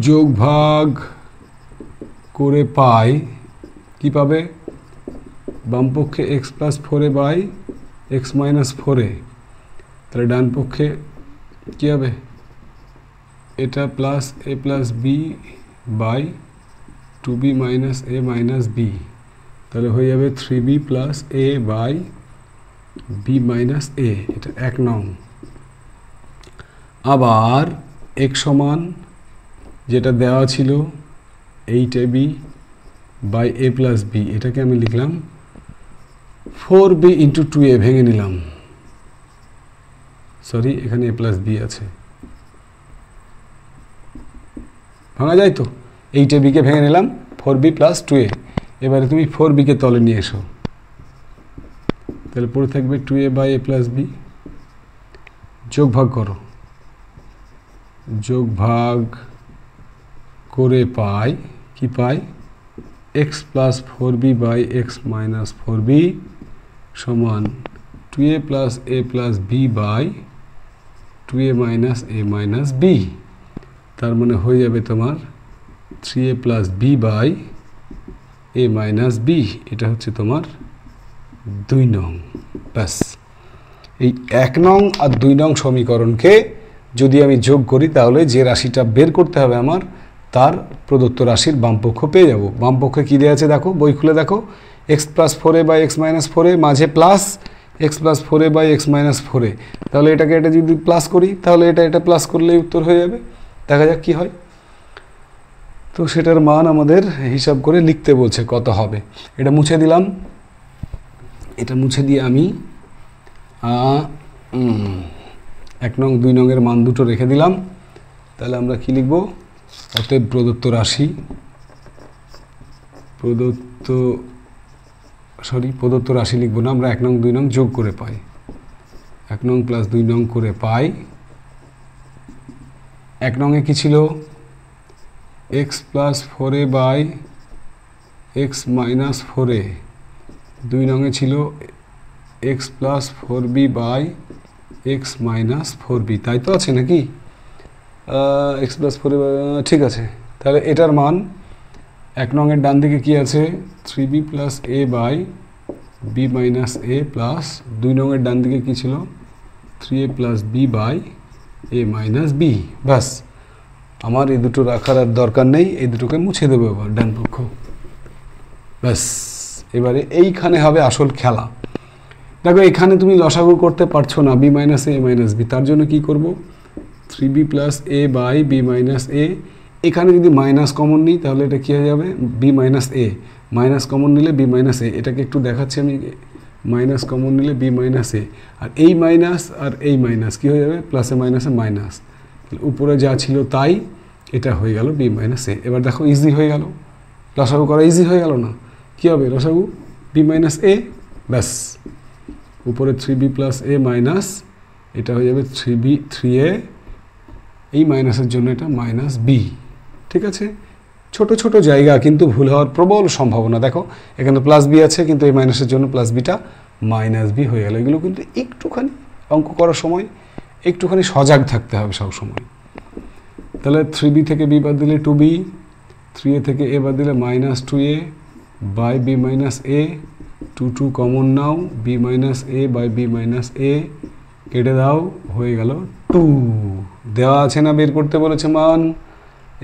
যোগ ভাগ করে পাই কি পাবে, বামপক্ষে x plus 4a by x minus 4a, তাহলে ডান পক্ষে কী হবে, এটা plus a plus B by 2b minus a minus B, তাহলে হয়ে যাবে 3b plus a by b minus a। এটা 1 নং। আবার x সমান যেটা দেওয়া ছিল 8ab by a plus B, এটাকে আমি লিখলাম 4b ইন্টু 2a, ভেঙে নিলাম, সরি এখানে a প্লাস বি আছে, ভাঙা যায় তো? 8ab কে ভেঙে নিলাম, 4b প্লাস 2a। এবারে তুমি 4b কে তলে নিয়ে এসো, তাহলে পড়ে থাকবে 2a by a plus B. যোগ ভাগ করো, যোগ ভাগ করে পাই কি পাই, x plus 4b by x minus 4b সমান 2a plus a plus b by 2a minus a minus b, তার মানে হয়ে যাবে তোমার 3a plus b by a minus b। এটা হচ্ছে তোমার 2 নং। ব্যাস, এই 1 নং আর 2 নং সমীকরণকে যদি আমি যোগ করি, তাহলে যে রাশিটা বের করতে হবে আমার, তার প্রদত্ত রাশির বামপক্ষ পেয়ে যাব। বামপক্ষে কী দেওয়া আছে দেখো, বই খুলে দেখো, x plus 4a by x minus 4a, মাঝে plus x plus 4a by x minus 4a, তাহলে এটাকে এটা যদি প্লাস করি, তাহলে এটা প্লাস করলেই উত্তর হয়ে যাবে। দেখা যাক কি হয়। তো সেটার মান আমাদের হিসাব করে লিখতে বলছে কত হবে। এটা মুছে দিলাম, এটা মুছে দিয়ে আমি 1 নং 2 নংয়ের মান দুটো রেখে দিলাম। তাহলে আমরা কি লিখব, অতএব প্রদত্ত রাশি, প্রদত্ত রাশি লিখব না, আমরা 1 নং 2 নং যোগ করে পাই, 1 নং প্লাস 2 নং করে পাই। 1 নংয়ে কি ছিল, x plus 4a by x minus 4a। 2 নংয়ে ছিল x plus 4b by x minus 4b, তাই তো আছে নাকি? x প্লাস 4a, ঠিক আছে। তাহলে এটার মান 1 নংয়ের ডান দিকে কি আছে, 3b plus a by b minus a plus 2 নংয়ের ডান দিকে কি ছিল, 3a plus b by a minus b। ব্যাস, আমার এই দুটো রাখার আর দরকার নেই, এই দুটোকে মুছে দেবো এবার ডান পক্ষ। ব্যাস, এবারে এইখানে হবে আসল খেলা। দেখো এখানে তুমি লসাগু করতে পারছো না B minus A minus B, তার জন্য কি করব 3b plus A by B minus A. এখানে যদি মাইনাস কমন নিই তাহলে এটা কী হয়ে যাবে B minus A, minus common নিলে বি মাইনাস এ, এটাকে একটু দেখাচ্ছি আমি, মাইনাস কমন নিলে বি মাইনাস এ, আর এই মাইনাস আর এই মাইনাস কী হয়ে যাবে প্লাসে মাইনাসে মাইনাস, উপরে যা ছিল তাই, এটা হয়ে গেল বি মাইনাস এ। এবার দেখো ইজি হয়ে গেল, লসাগু করা ইজি হয়ে গেল না? কী হবে লসাগু বি মাইনাস এ, ব্যাস উপরে 3b প্লাস এ মাইনাস, এটা হয়ে যাবে 3a, এই মাইনাসের জন্য এটা মাইনাস বি। ঠিক আছে, ছোট ছোট জায়গা কিন্তু ভুল হওয়ার প্রবল সম্ভাবনা। দেখো এখানে প্লাস বি আছে কিন্তু এই মাইনাসের জন্য প্লাস বিটা মাইনাস বি হয়ে গেল। এগুলো কিন্তু একটুখানি অঙ্ক করার সময় একটুখানি সজাগ থাকতে হবে সব সময়। তাহলে 3b থেকে বি বাদ দিলে 2b, 3a থেকে এ বাদ দিলে minus 2a by B minus A, 2 common নাও, B minus A by B minus A, কেটে দাও, হয়ে গেল 2। দেওয়া আছে না, বের করতে বলেছে মান,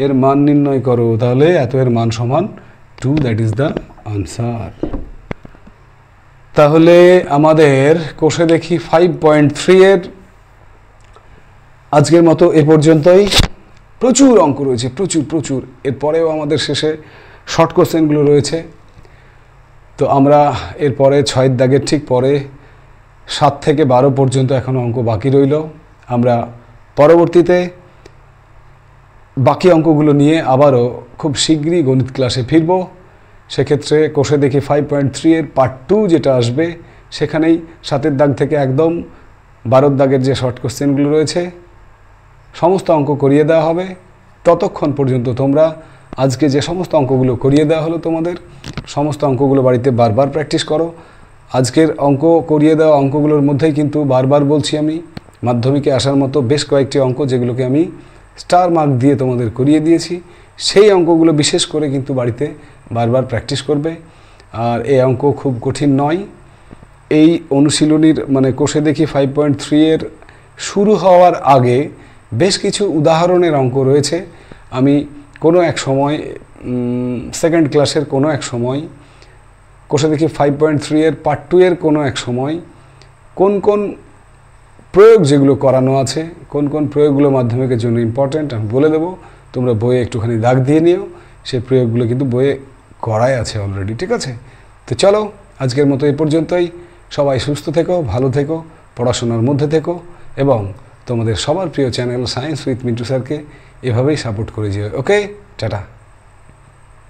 এর মান নির্ণয় করো। তাহলে এত এর মান সমান 2, দ্যাট ইজ দ্য আনসার। তাহলে আমাদের কোষে দেখি 5.3 এর আজকের মতো এ পর্যন্তই। প্রচুর অঙ্ক রয়েছে, প্রচুর। এরপরেও আমাদের শেষে শর্ট কোশ্চেনগুলো রয়েছে। তো আমরা এরপরে 6 দাগের ঠিক পরে 7 থেকে 12 পর্যন্ত এখনও অঙ্ক বাকি রইল। আমরা পরবর্তীতে বাকি অঙ্কগুলো নিয়ে আবারও খুব শীঘ্রই গণিত ক্লাসে ফিরব। সেক্ষেত্রে কোষে দেখি 5.3 এর পার্ট 2 যেটা আসবে, সেখানেই 7 দাগ থেকে একদম 12 দাগের যে শর্ট কোশ্চেনগুলো রয়েছে সমস্ত অঙ্ক করিয়ে দেওয়া হবে। ততক্ষণ পর্যন্ত তোমরা আজকে যে সমস্ত অঙ্কগুলো করিয়ে দেওয়া হলো তোমাদের, সমস্ত অঙ্কগুলো বাড়িতে বারবার প্র্যাকটিস করো। আজকের অঙ্ক করিয়ে দেওয়া অঙ্কগুলোর মধ্যেই কিন্তু বারবার বলছি আমি, মাধ্যমিকে আসার মতো বেশ কয়েকটি অঙ্ক যেগুলোকে আমি স্টার মার্ক দিয়ে তোমাদের করিয়ে দিয়েছি, সেই অঙ্কগুলো বিশেষ করে কিন্তু বাড়িতে বারবার প্র্যাকটিস করবে। আর এই অঙ্ক খুব কঠিন নয়। এই অনুশীলনীর মানে কোষে দেখি 5.3 এর শুরু হওয়ার আগে বেশ কিছু উদাহরণের অঙ্ক রয়েছে। আমি কোনো এক সময় সেকেন্ড ক্লাসের কোনো এক সময় কোষে দেখি 5.3 এর পার্ট 2 এর কোনো এক সময় কোন কোন প্রয়োগ যেগুলো করানো আছে, কোন কোন প্রয়োগগুলো মাধ্যমিকের জন্য ইম্পর্ট্যান্ট আমি বলে দেবো। তোমরা বইয়ে একটুখানি দাগ দিয়ে নিও, সেই প্রয়োগগুলো কিন্তু বইয়ে করাই আছে অলরেডি। ঠিক আছে, তো চলো আজকের মতো এই পর্যন্তই। সবাই সুস্থ থেকো, ভালো থেকো, পড়াশোনার মধ্যে থেকো এবং তোমাদের সবার প্রিয় চ্যানেল সায়েন্স উইথ মিন্টু স্যারকে এভাবেই সাপোর্ট করে যেও। ওকে, টাটা।